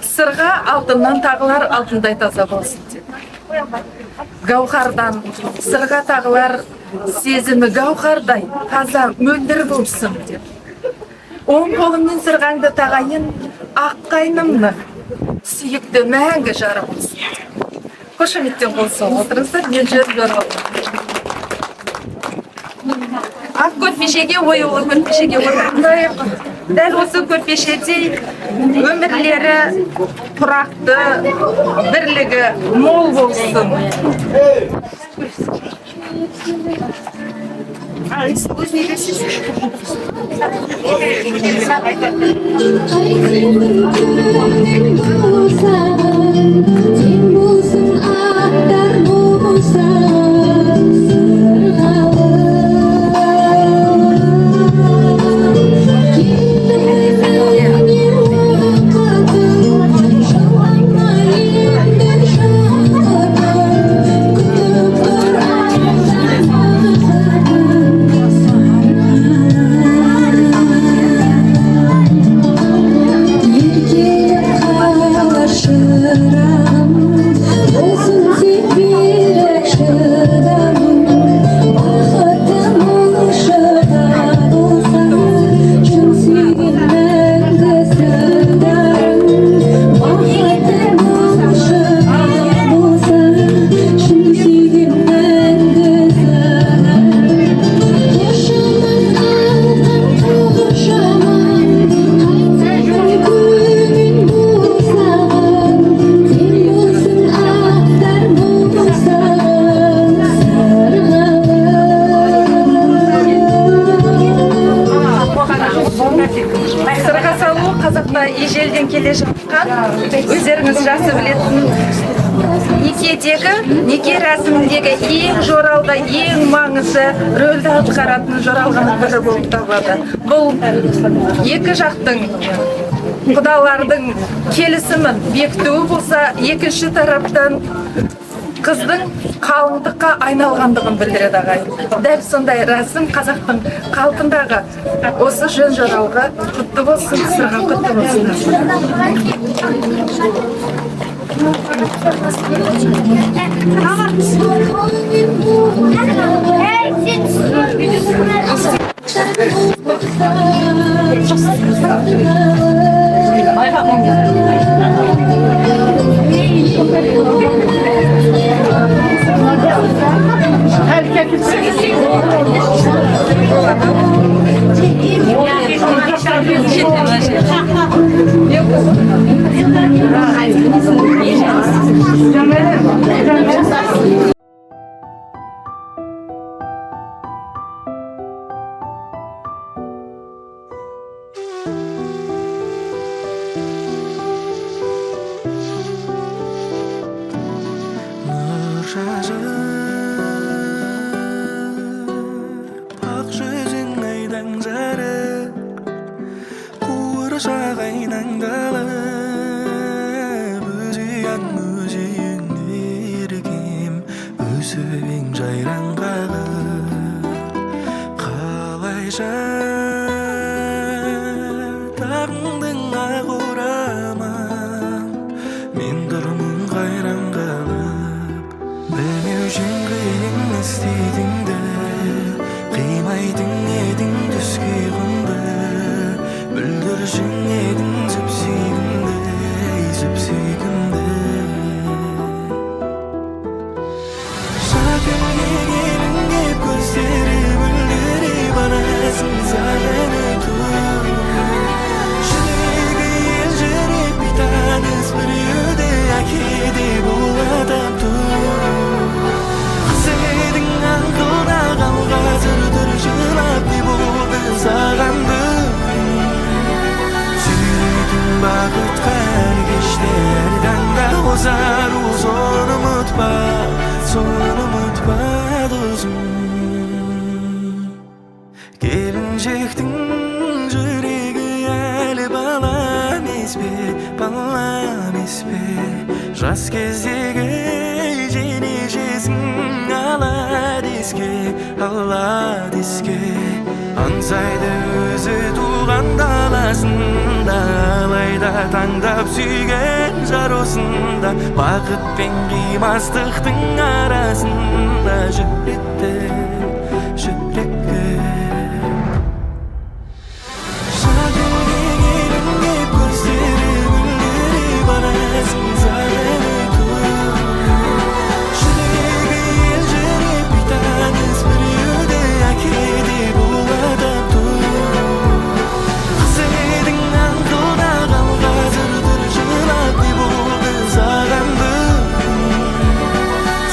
Сырға алтыннан тағылар алтындай таза болсын деп. Гауһардан сырға тағылар сезімі гауһардай таза мөлдір болсын деп. Оң қолыммен сырғаңды тағайын ақ қайнымны сүйікті мәңгі жары болсын деп. Қошеметтен болсын отырыңыздар, мен жүріп жаралым. Ақ көрпешеге оюлы көрпешеге отырғандайық. Дәл осы көрпешедей өмірлері тұрақты, бірлігі мол болсын. ежелден келе жатқан өздеріңіз жақсы білетін неке рәсіміндегі ең жоралды, ең маңызды рөлді атқаратын жоралғының бірі болып табылады. Бұл екі жақтың құдалардың келісімін бекітуі болса, екінші тараптан қыздың қалыңдыққа айналғандығын білдіреді ағайын. Дәл сондай рәсім қазақтың қалпындағы осы жөн жоралғы құтты болсын, сырға құтты болсын. Ақ жүзің айдан жарық, қуыршақ айнаңдалып, өзең еркем, өсіп жайраң қағып, қалайша тағындың ақ орамал, мен тұрмын қайран қалып, білмеушін қиын істейтінді, қимайтын едің түске құнды, бүлдіршін едің зүп-сүйкімді, зүп-сүйкімді. Шақырге келін кеп көздері бүлдіре барасың сағынып тұр. Жүрегі елжіреп бейтаныс біреуді әкеде боладап тұр. Қыз едің аңқылда қал қазір тұр жылап не болды саған бүгін. Сүйрейтін бақытқа әр кеште әр таңда озар соны ұмытпа, соны ұмытпа досым. Келіншектің жүрегі әлі бала емес пе, бала емес пе? Жас кездегі жеңешесін алады еске, алады еске. Аңсайды өзі туған даласында, алайда таңдап сүйген жар осында. Бақыт пен қимастықтың арасында жүректі, жүректі. Шақырге келін кеп көздері бүлдіре барасың сағынып тұр. Жүрегі елжіреп бейтаныс біреуді әкеде боладап тұр. Қыз едің аңқылда қал қазір тұр жылап не болды саған бүгін.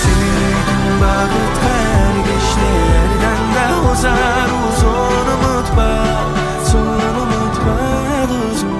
Сүйрейтін бақытқа әр кеште әр таңда озар соны ұмытпа, соны ұмытпа досым.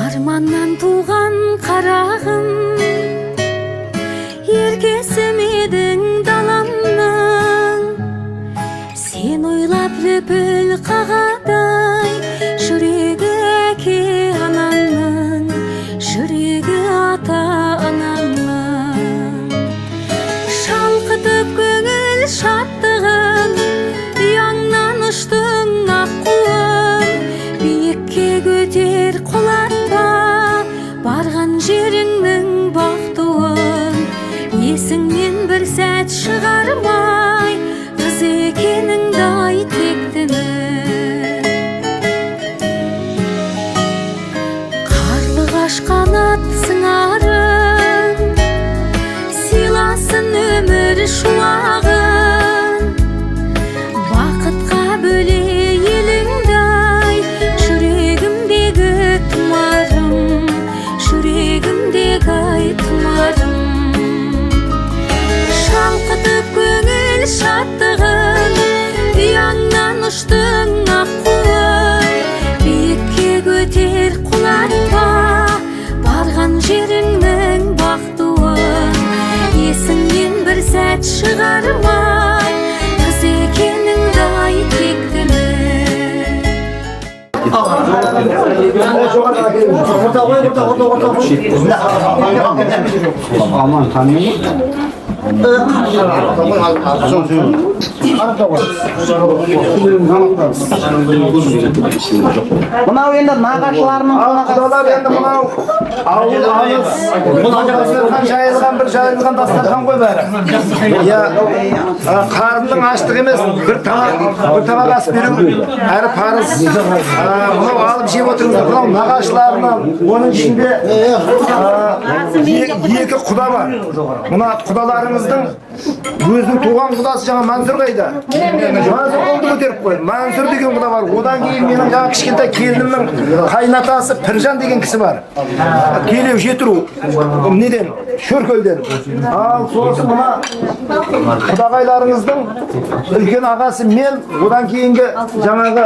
Арманнан туған қарағым, еркесім едің даламның. Сен ойлап лүпіл қағадай, жүрегі әке анамның, жүрегі ата анамның. шығармай қыз екеніңді айт ектіні қарлығаш қанат сыңарын сыйласын өмір шуағын бақытқа бөле еліңдай жүрегімдегі тұмарым жүрегімдегі ай тұмарым шалқытып көңіл шаттығын ұяңнан ұштың аққуын биікке көтер құлатпа барған жеріңнің бақ туын есіңнен бір сәт шығармай қыз екеніңді айт ектіні Мынау енді нағашыларының құдалар енді мынау ауыл алыс дастархан жайылған бір жайылған дастархан ғой бәрі. Иә, қарынның аштық емес, бір табақ ас беру әрі парыз. Мынау алып жеп отырыңыздар. Мынау нағашыларынан, оның ішінде екі құда бар. Мына құдаларыңыздың өзінің туған құдасы жаңа Мансұр қайда? Мансұр қолды көтеріп қойды. Мансұр деген құда бар. Одан кейін менің жаңа кішкентай келінімнің қайнатасы Піржан деген кісі бар. Келеу жетіру. Неден? Шөркөлден. Ал сосын мына құдағайларыңыздың үлкен ағасы мен, одан кейінгі жаңағы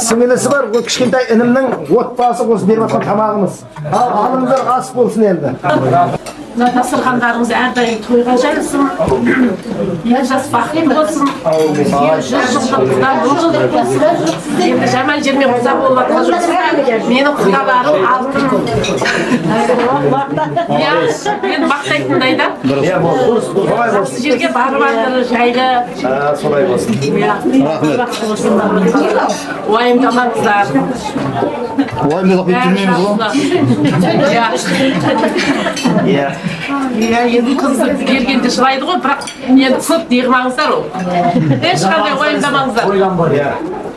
сіңілісі бар. Ол кішкентай інімнің отбасы осы беріп жатқан тамағымыз. Ал алыңыздар ас болсын енді. Дастархандарыңыз әрдайым тойға жайылсын, жас бақытты болсын, 100 жылдықта 100 жылдық болсын. Енді жаман жермен құда болып жатқан жоқсыз. Менің құдаларым алтын. Мен мақтайтындай да. Жақсы жерге барып жатыр, жайлы. Солай болсын. Уайымдамаңыздар. Уайымдап жүрмейміз ғой. Иә, енді қыз келгенде жылайды ғой, бірақ енді көп неғымаңыздар ол. Ешқандай уайымдамаңыздар.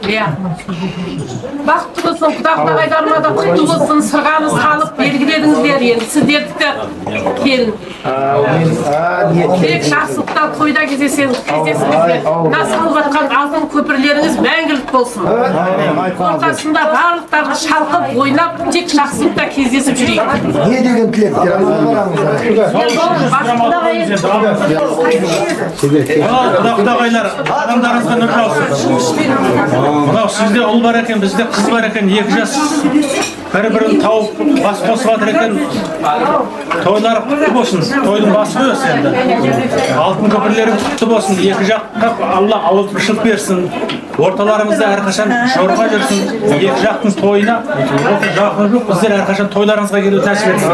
Иә. Бақытты болсын, құда-құдағайларыма да құтты болсын, сырғаны салып белгіледіңіздер, енді сіздердікі келін. Тек жақсылықта тойда кездесіңіздер. Мына салып жатқан алтын көпірлеріңіз мәңгілік болсын. Ортасында барлықтары шалқып, ойнап, тек жақсылықта кездесіп жүрейік. Не деген тілектер? Құда-құдағайлар, адамдарыңызға нұр жаусын. Мынау сізде ұл бар екен, бізде қыз бар екен, екі жас бір-бірін тауып бас қосып жатыр екен. Тойлар құтты болсын, тойдың басы өз енді. Алтын көпірлерің құтты болсын, екі жаққа Алла ауызбіршілік берсін. Орталарыңызда әрқашан жорға жүрсін. Екі жақтың тойына жақын жоқ, біздер әрқашан тойларыңызға келу тәсіп етсін.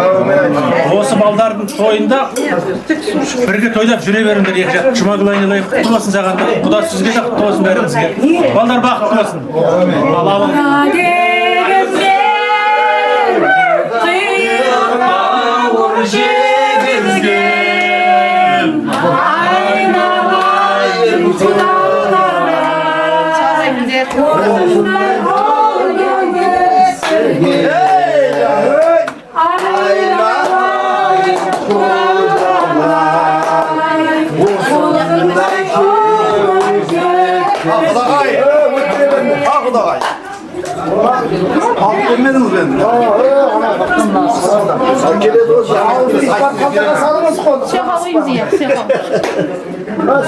Осы балдардың тойында бірге тойлап жүре беріңдер екі жақ. Жұмагүл айналайын құтты болсын саған. Құда сізге де құтты болсын бәріңізге. Балдар бақытты болсын. Аллахым. Алып келмедіңіз бен? Келеді ғой. Салыңыз қол.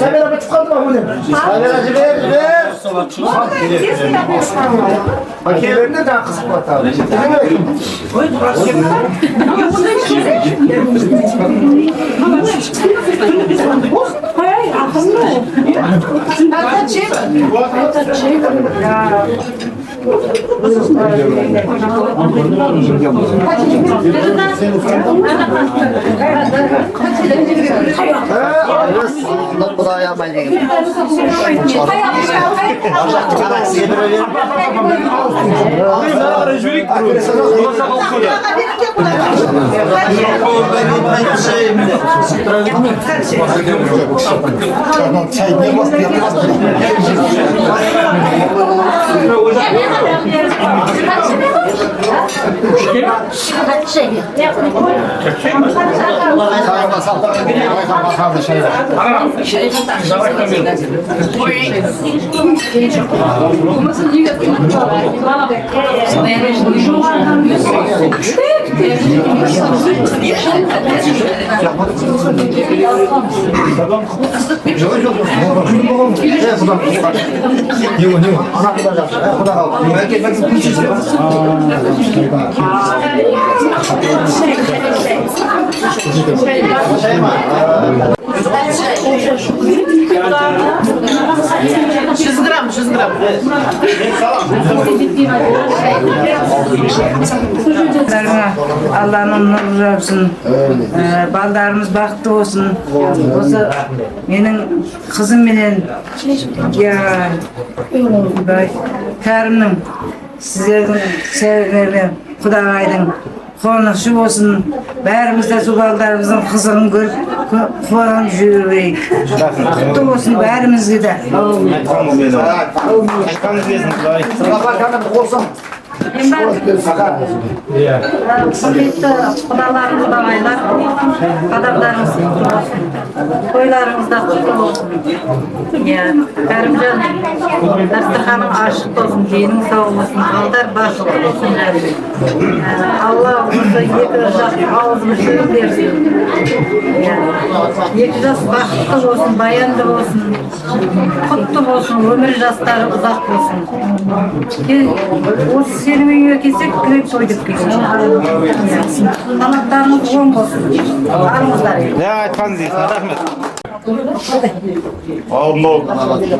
Сәмер апа çıkmadı mı bunu? Sәмер апа жібер. Келерінде жаңа қызық болады. Vallahi ayamayın. Allah'ın nuru olsun. Baldarımız baktı olsun. Olsa benim kızım benim ya karımın sizlerin sevgilerini Kuday'ın konuşu olsun. Bärimizde şu baldarımızın kızını görüp kuan jüri. Kutlu olsun bärimizge de. Kudalarımız ağaylar, adamlarımız koylarımızda kutlu olsun. Kerimcan, dasturxanın aşık olsun, dinin sağ olsun, aldar başı olsun. Allah olursa iki ırşak ağzını şöyle versin. İki jas bakıtlı olsun, bayanlı olsun, kutlu olsun, ömür jasları uzak olsun. O Selime yiyor kesek, krep koyduk gibi. Anahtarımız on olsun. Aramızda. Ne aytkan deysin, rahmet. Алдын ol,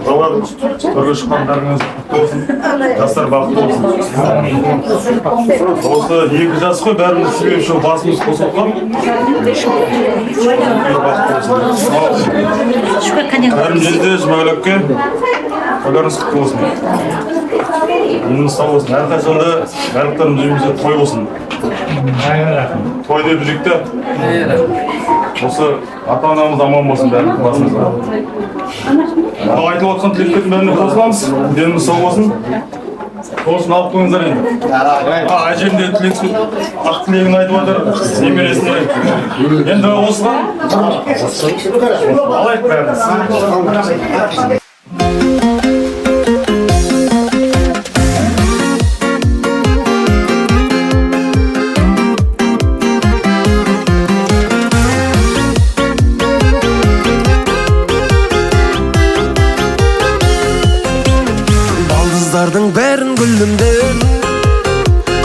Роман, бірге шыққандарыңыз құтты olsun, жастар бақытты olsun. Осы екі жас қой, бәріміз себебі үшін басымыз қосылған. Бәріміз жерде жұмағалапке, қолдарыңыз құтты olsun. Деніңіз сау болсын, әрқашанда барлықтарымыз үйімізде той болсын. Той деп жүрейік те. Осы ата-анамыз аман болсын бәріміз басымызға. Айтылып отқан тілектердің бәріне қосыламыз. Деніміз сау болсын. Осыны алып қойыңыздар енді. Әжем де ақ тілегін айтып отыр. Немересіне. Енді осыған алайық бәріміз. Бәрін гүлімдеп,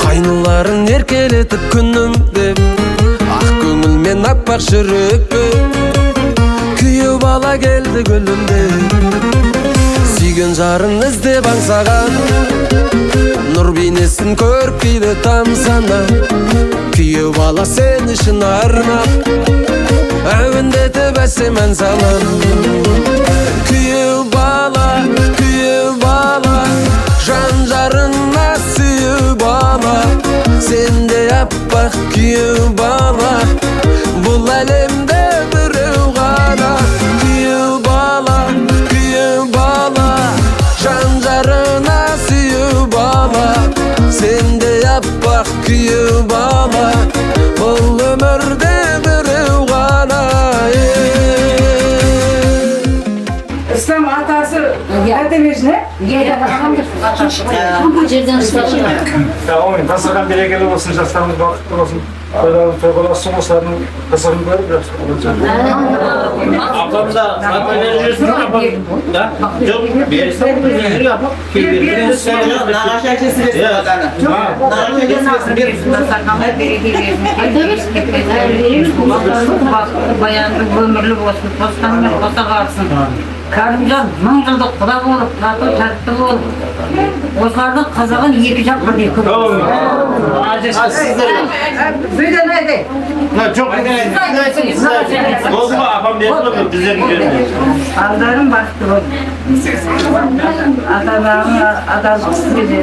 қайныларын еркелетіп күнімдеп, ақ көңілмен аппақ жүрекпен күйеу бала келді гүлімдеп. Сүйген жарын іздеп аңсаған, нұр бейнесін көріп кейде тамсана. Күйеу бала сен үшін арнап, әуендетіп әсем ән салам. Күйеу бала, жан жарына сүйеу бала, сенде аппақ күйеу бала, бұл әлемде біреу ғана. Күйеу бала, жан жарына сүйеу бала, сенде аппақ күйеу бала, бұл өмірде біреу ғана. İslam atası Erdemir'le Жерден ұстап Дастархан берекелі болсын, жастарымыз бақытты болсын. Тойласы болсардың қызығын көріп жақсы. Апамда ата беріп жүрсің, апам? Да? Жоқ, берістен беріп апам. Нағашы әкесі берсін атаны. Нағашы әкесі берсін. Дастарханға береке берсін. Баянды өмірлі болсын, қосқанмен қоса қалсын. Кәрімжан мың жылдық құда болып, тату тәтті болып, осылардың қызығын екі жақ бірдей көреді. Сөйден айдай. Жоқ, болды ма? Апам деді ғой, біздердің жерінде. Алдарым бақытты болды. Ата-ананың адалдық істеді.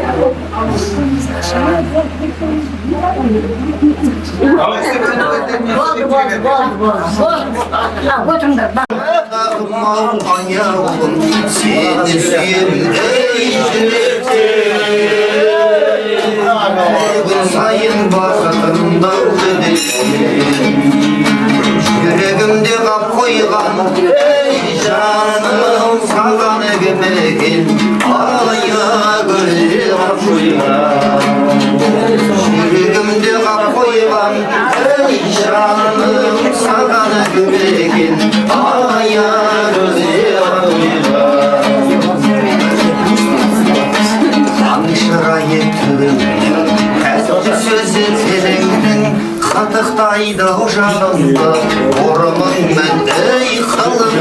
Отырыңдар. Seni suyum gün sayın bakıtımda yüreğimde kap koygan ey canım sağan egemekin ağlaya gözü kap koygan yüreğimde kap koygan ey canım sağan egemekin ağlaya gözü kap koygan Anşıra yettim Әзді сөзі тереңнің қатықтайды жанымда Орымын мен ей қалың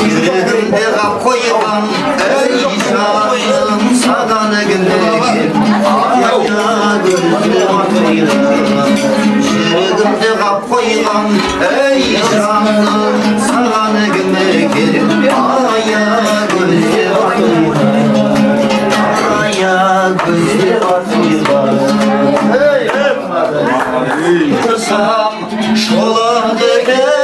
Жүрегімде қап қойған ей жаным саған егілмеген ая гүлді атыйған Жүрегімде қап қойған ей жаным саған егілмеген ая гүлді атыйған ая гүлді атыйған Тұрсам шолақ екен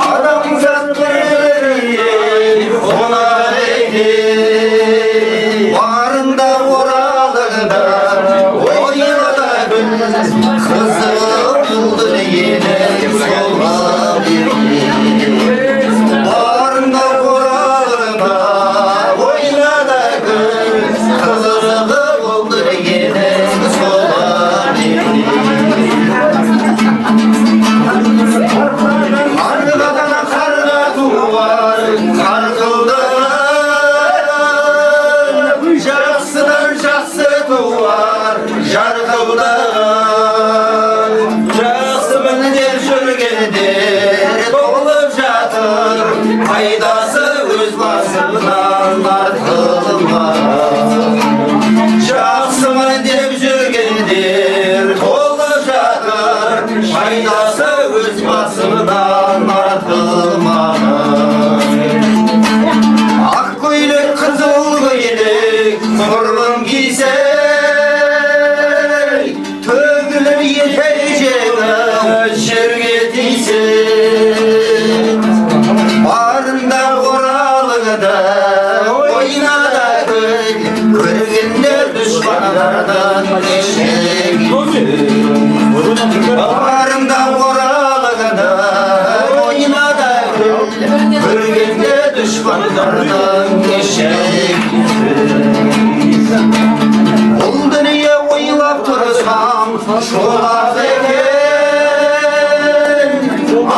адамзат бір қонақ екен барында оралында ойнада күн қызық бұлдыр енем солап екен барында оралында ойнада күн қызық бұлдыр енем солап екен Arkadan karga tuvar, karkıldan Jaksıdan jaksı tuvar, jarkıldan Jaksı minler jürgedir, doğulup jatır Paydası öz basından artılmaz Jaksı minler jürgedir, doğulup jatır Paydası öz basından artılmaz Ak koyluk kızıl koyluk Sorgun giysek Tөгülür yetereceğine Şerge diysek Barında oralıda Oynada köy Körgünler düşmanlardan eşek Barında oralıda Oynada köy Körgünler düşmanlardan eşek Ol dünya oylap tursam Şolak eken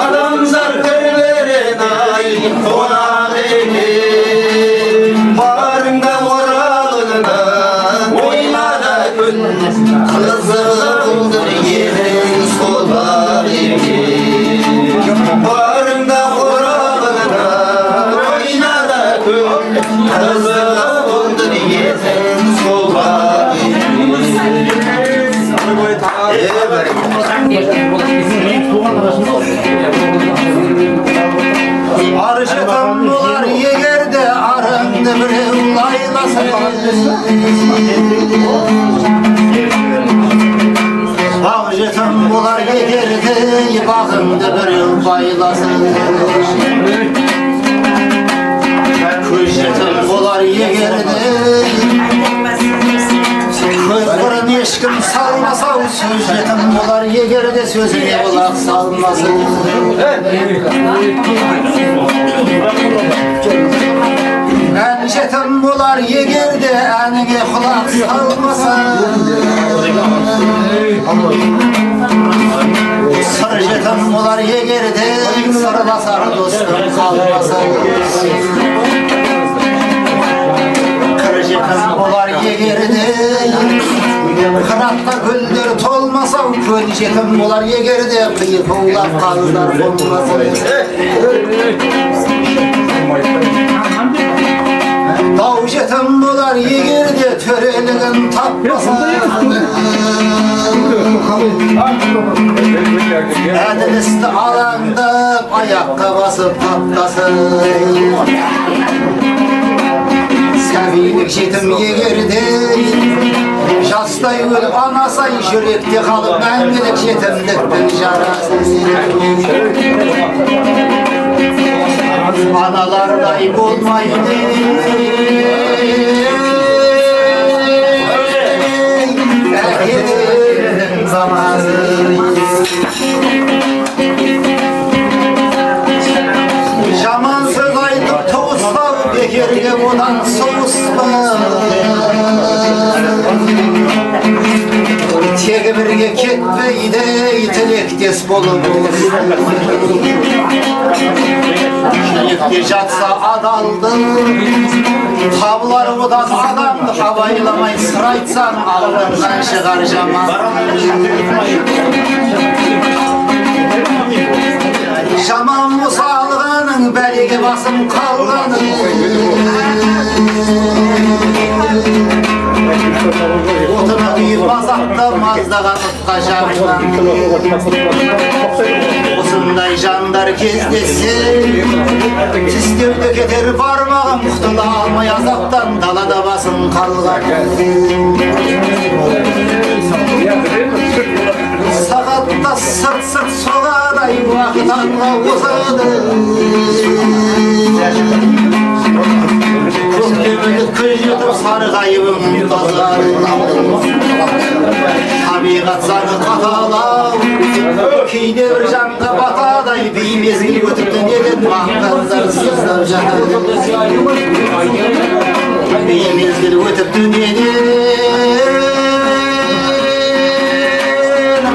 Adamzar körveren ay Konak eken Barında oralında Oynada gün Kızı buldur yerin solak eken Barında oralında Oynada gün Kızı buldur yerin solak Arışı tamlar yegerde arındı bir laylasın Arışı tamlar yegerde bakındı bir baylasın Kuşı tamlar yegerde Kızların eşkim salmasa o sözletim olar yegerde sözüne kulak salmasın Enşetim olar yegerde enine kulak salmasın Sırjetim olar yegerde sırlasar dostum kalmasın Kırjetim olar yegerde Kıratta gül жетім болар егерде қиқулап қалдар болмасын. Тау жетім болар егерде төрелігін таппаса. Әділісті алаңдап аяққа басып таптасын. Сәбилік жетім егерде жастай өліп анасай жүректе қалып мәңгілік жетімдіктің жарасын. Аналардай болмайды әкелердің заманы. Жаман сөз айтып туыстау бекерге одан соғыспа. Тегі бірге кетпейді тілектес болып. Жүректе жатса адалды табылар одан адамды абайламай сыр айтсаң алдыңнан шығар жаман. Жаман мұсалғаның бәлеге басым қалғаның. Отына күйіп мазақта маздаған ұтқа жағған. Осындай жандар кездессе тістеуді кетер бармағын құтыла алмай азаптан далада басын қалған. Сағатта сырт-сырт соғадай уақыт аңға озады. Көктемді күз жұтып сарғайып тазар. Табиғат заңы қаталау кейде бір жанға батадай беймезгіл өтіп дүниеден маңғаздар сыздап жатады. Беймезгіл өтіп дүниеден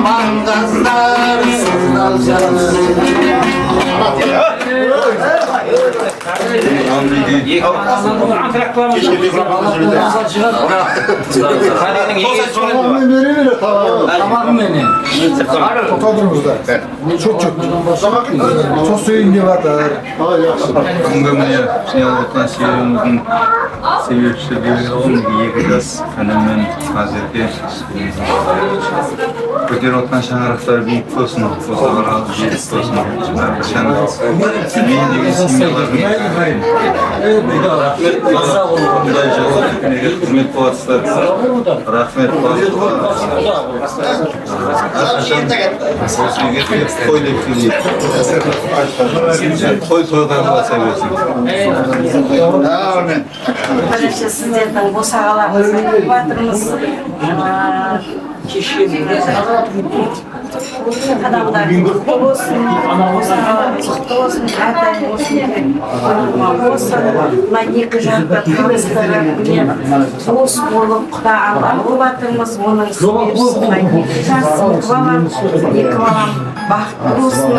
маңғаздар сыздап жатады. Көтер отқан шаңырақтар биік болсын, қосағаралық жетіп болсын. Мен деген семьялардың бұндай жылы құрмет боласыздар. Рахмет боласыздар. Қой деп келейді. Қой тойған болса берсін. Бірінші сіздердің босағаларыңызды көріп жатырмыз. Адамдар құтты болсын, босағаларыңыз құтты болсын, әрдайым осындай болсын. Мына екі жақты таныстырып, дос болып құда алған болып жатырмыз. Оның себебі жас екі балам бақытты болсын,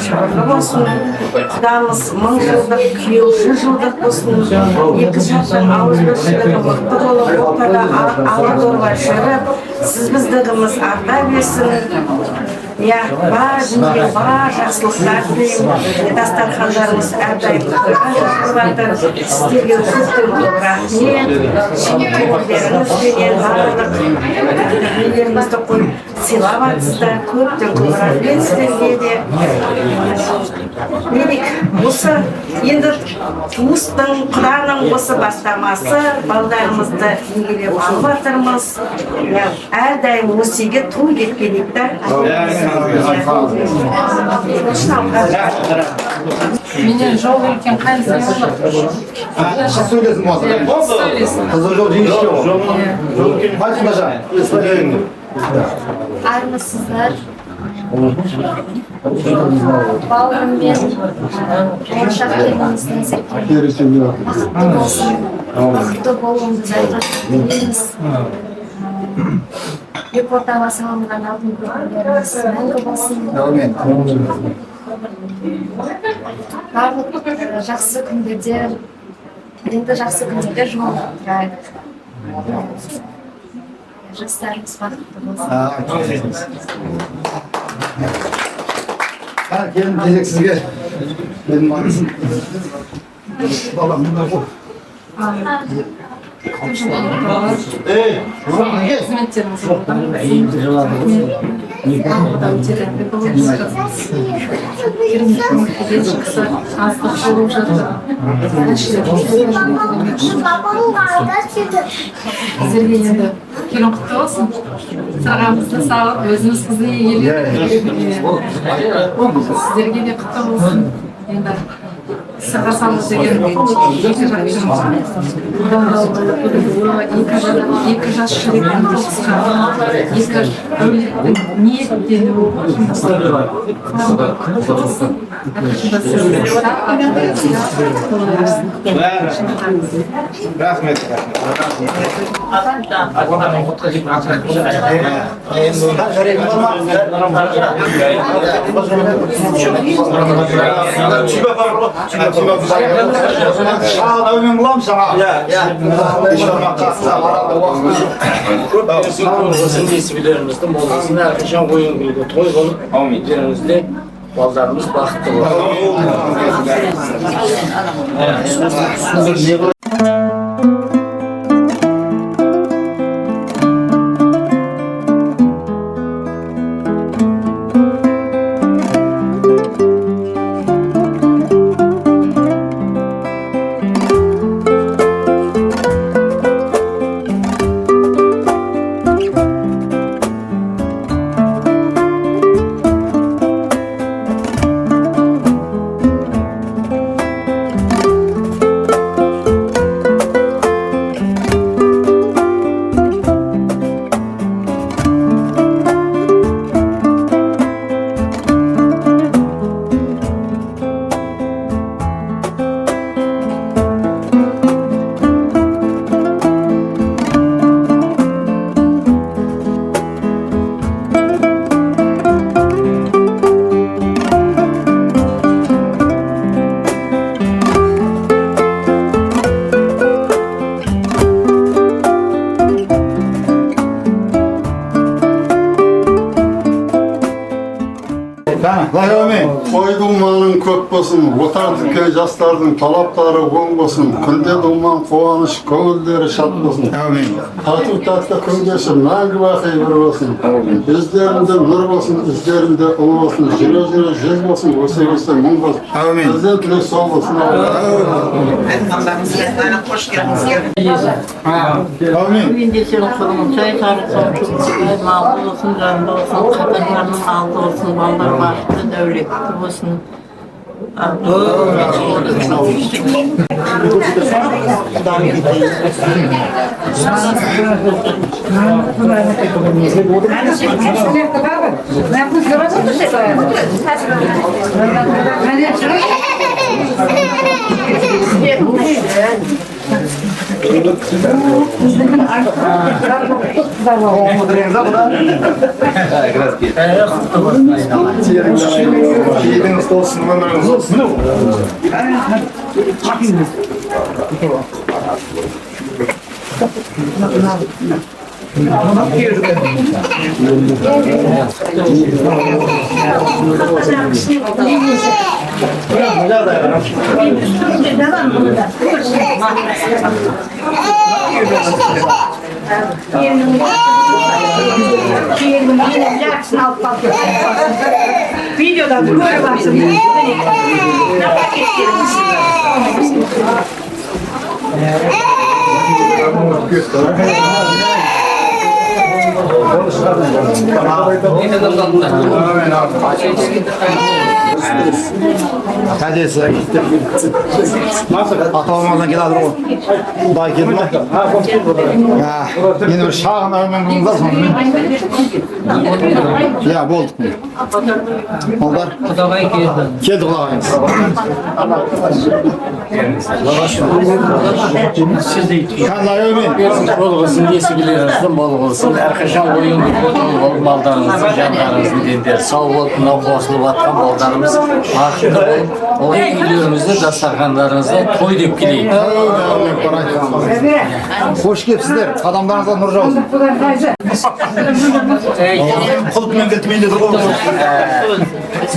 шүрлі болсын. Құдамыз 1000 жылдық, күйеу 100 жылдық болсын. Екі жақтың ауызбіршілігі мықты болып, ортада ала-дорба жүріп, сіз біздігіміз арта берсін. Бар жынген, бар жақсылықтар тілеймін. Дастархандарымыз әрдайым жатыр. Сіздерге көптен көп рахмет. Көңілдеріңізбенен барлық нелеріңізді қойып сыйлап жатсыздар. Көптен көп рахмет сіздерге де. Мерек, осы енді туыстың, құданың осы бастамасы, балдарымызды еңгелеп алып жатырмыз. Әрдайым осыге той кетпелікті. Менен жол екен қайсы болады? Сөйлесін болса. Қызық жол жеңішке ол. Айтқанда жан. Армысыздар. Бауырыммен болашақ келініміздің зерттеуін бақытты болсын, бақытты болуымызды тілейміз. Репортаға салынған алтын көпірлеріміз мәңгі болсын. Барлық жақсы күндерде, енді жақсы күндерде жолығып тұрайық. Жастарымыз бақытты болсын. Келin diyecek sizge. Benim anısım. Balam. Қызметтеріңіз сіздерге енді келін құтты болсын. Сағамызды салып, өзіміз қызды сіздерге де құтты болсын. Енді сырға салу деген екі жас жүректің тоғысқа, екі әулеттің ниеттенуі Рахмет. Шағын әумен қыламын саған. несібелеріміздің болғасын әрқашан ойын күлгі той болып жеріңізде балдарымыз бақытты болады. Той думанın көп болсын, отан тіккен жастардың талаптары оң болсын, күнде думан қуаныш, көңілдері шат болсын. Тату-татты күндесі мәңгі бақи бір болсын. Іздерінде нұр болсын, іздерінде ұлы болсын, жүре-жүре жел болсын, өсе-өсе мұң болсын. Бізден тілек сол болсын. Үйінде сен құлыңын чай тарықсан, малды болсын, жанды болсын, қатарларының алды болсын, балдар бақытты, дәулетті болсын. Yiğidiniz olsun, ömrünüz olsun. Videoda böyle baksın. Hadesi. Atamamdan geladır o. Daha geldi mi? Ya, yine bir şahın ömrün bulundu sonra. Ya, bulduk mu? Onlar? Geldi kulağıyız. Kanla ömrün. Bol olsun, iyisi biliyorsun, bol olsun. Arkadaşlar oyun mallarınızı, canlarınızı dinler. Sağ olun, nokosunu batkan ballarımız Үйлеріңізде дастархандарыңызда той деп келейік. Hoş gelipsizler. Adamlarınıza nur olsun. Kulüpmen geltmeyin de durgun.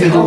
Hey!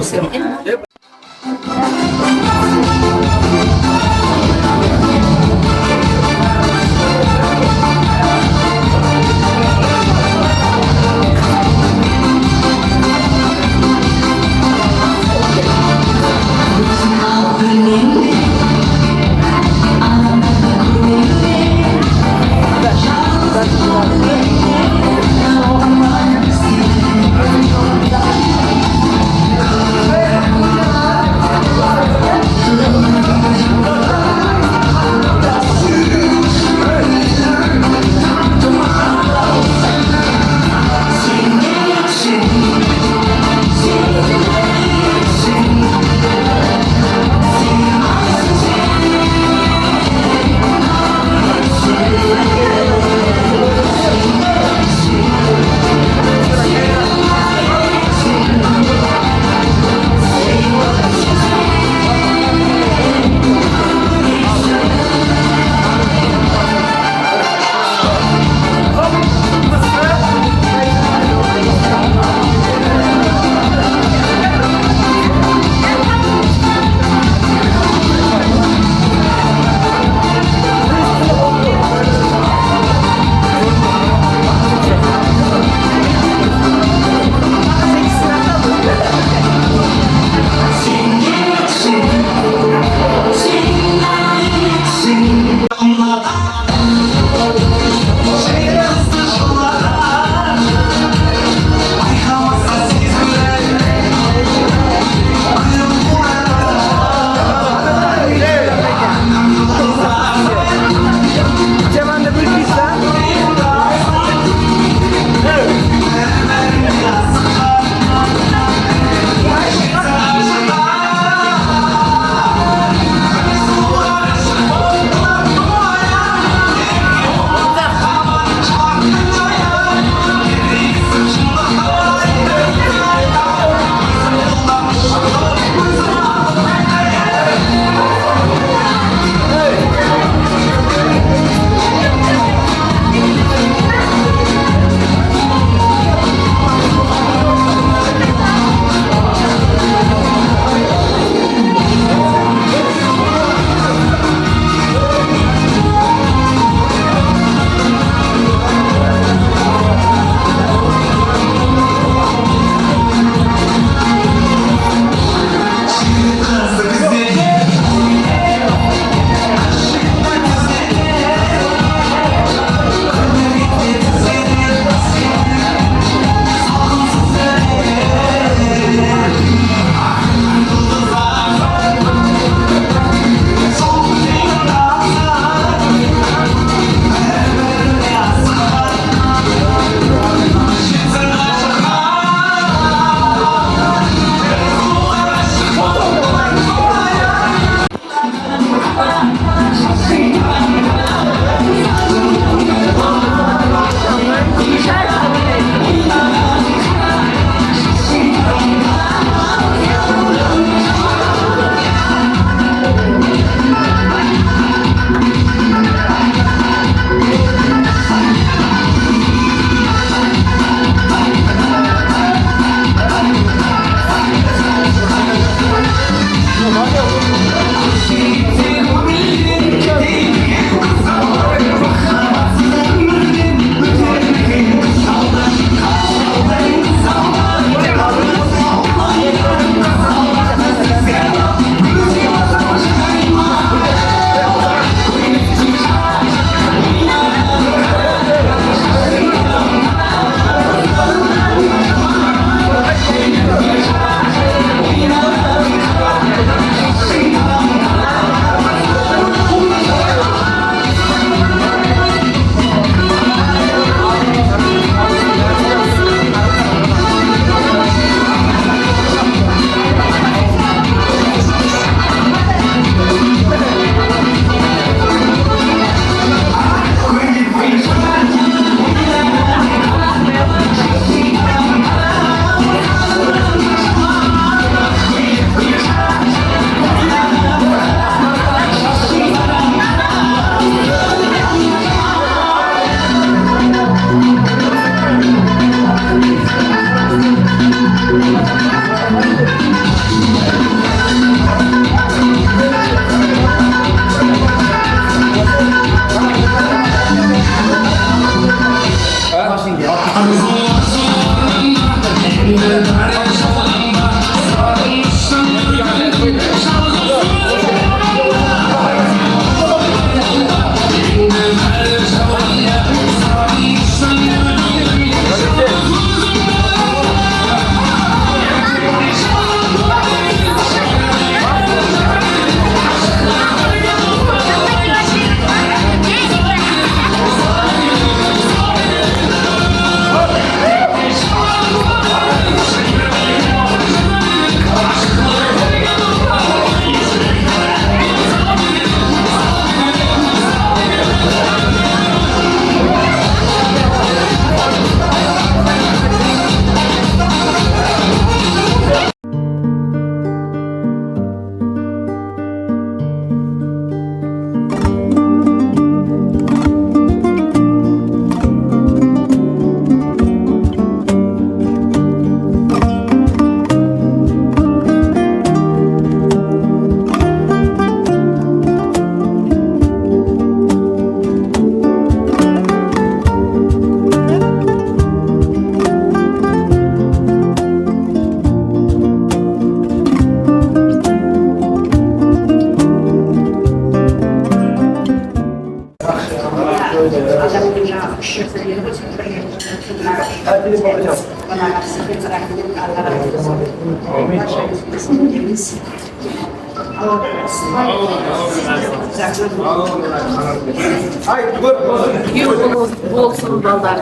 Болсын балдар.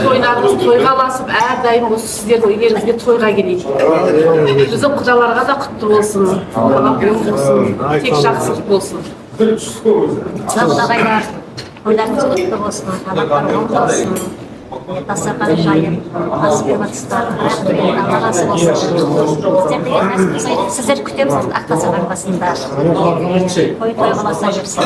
Тойlarımız toyga alasıp, әрдайым осы сіздердің үйлеріңізге тойға келейік. Біздің құдаларға да құтты болсын. Аллаға болсын. Тек жақсылық болсын. Құдағайлар, тойларыңыз құтты болсын, тамақтар болсын. Дастархан жайын, асып-асыстар, Алла разы болсын. Сіздер күтеміз Ақтасар арбасында. Той қаласа жүрсін.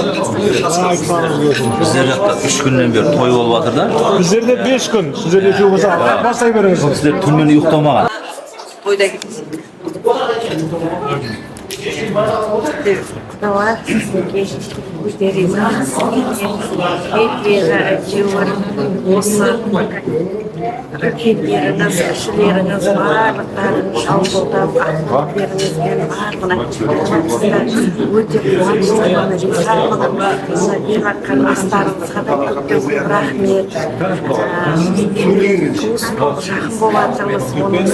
Біздер жақта 3 күннен бері той болып жатыр да. Біздерде 5 күн, сіздерде екеу болса бастай беріңіз. Сіздер түнмен ұйықтамаған. Тойда кетесің. Құдалар, сіздерге өздеріңізге әйтеуір осы ракеттеріңіз, кішілеріңіз, барлықтарыңыз жалпылдап, ақылдеріңізбен барлығына өте қуаныштымын, ризамын. Беріп жатқан астарыңызға да көп рахмет. Туыс болып, жақын болып жатырмыз, оның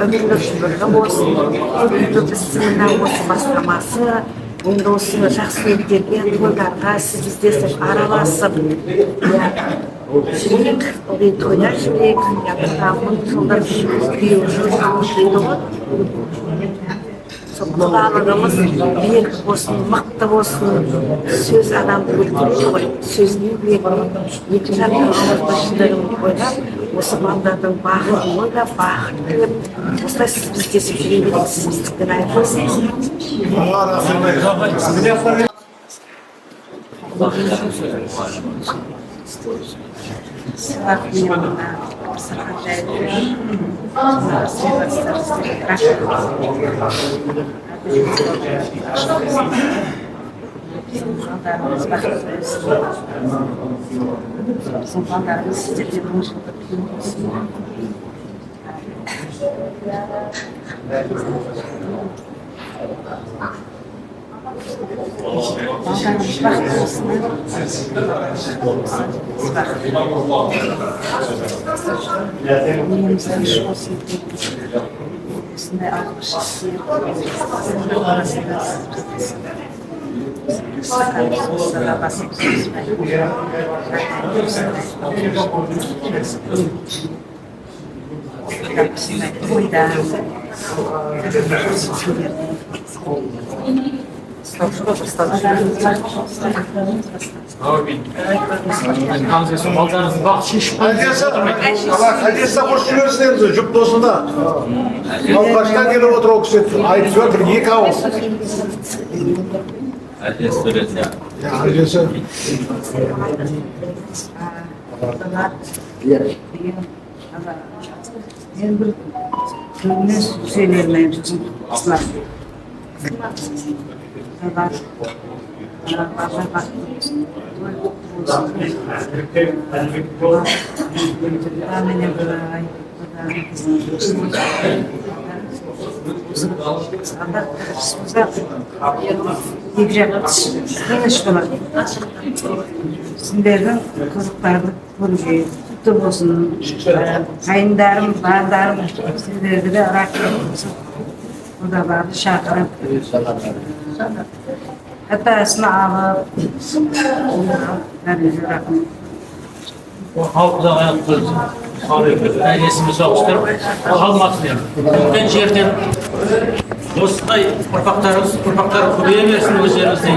өмірлік жылғы болсын. Біздің осы бастамасы, енді осы жақсы ниеттерге, тойларға сіз біздесіп, араласып, жүрейік, ылғи тойлар жүрейік, жылдар күйеу жүрейді ғой. Құдалығымыз берік болсын, мықты болсын, сөз адамды өлтіреді ғой, сөзіне берік, екі жақтың ауызбашылығын ойлап, осы балдардың бақытын ойлап, бақыт тілеп, осылай сіз біздесіп жүре берейік, сіз біздіктен айырмасыңыз. Сыйлық мейманына дастархан жайып біздің балдарымыз бақытты өсін. Біздің балдарымыз сіздерге жылдық күн болсын. Балдарымыз бақытты болсын. Үйіміздің іш болсын. Осындай алғыш істер. Сіздің арасында стаканымызға басып тойда Қайдесіна қош жіберсеңіз, жұп досында. Алғаштан келіп отыр ол кісі айтып жатыр, 2 ауыз. Әлдесі сөйледі. Әлдесі. Мен бір көңіліне сөйлермеймін жүзім қысылар. Екі жақты тыныш болады. Сендердің қызықтарды көруге құтты болсын. Қайындарым, бардарым, сендерді де рахмет болсын. Құдаларды шақырып, атасын алып, бәріңізге рахмет. Халқыда аяқ қойсын. Есімі соғыстырып, қалмасын. Үлкен жерден осындай ұрпақтар көбейе берсін өздеріңіздің.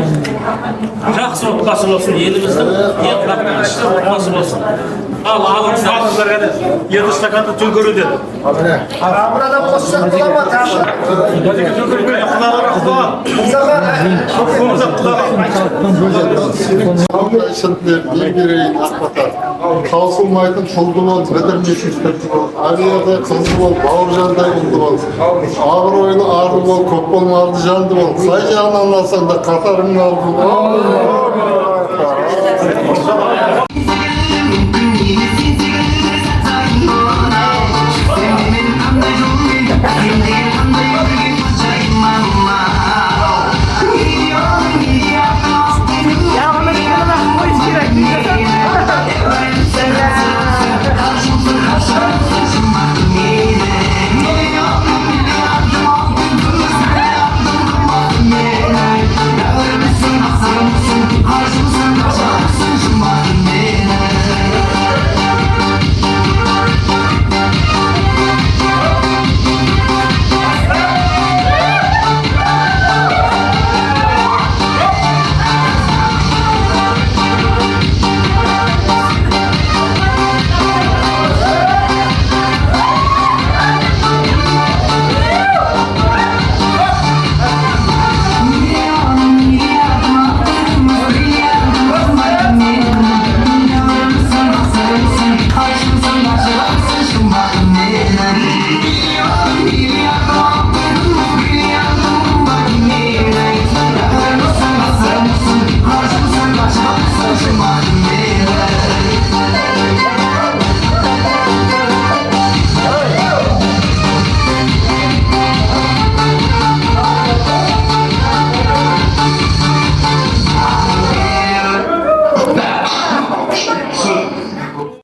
Жақсы отбасы болсын, еліміздің ең бақытты отбасы болсын. Ал алыңыз артыңыздар қане, енді стаканды түн көруден. Burada boşsak bulama taşı. Bir akbatar. Tausılmaydın çoldu bol, bedirmesin istetti bol. Ariyada kızı bol, bağırcanday buldu bol. Ağır oyunu ağır bol, kop bol, mardı candı bol. Sayacağını anlatsan da Katar'ın aldı bol.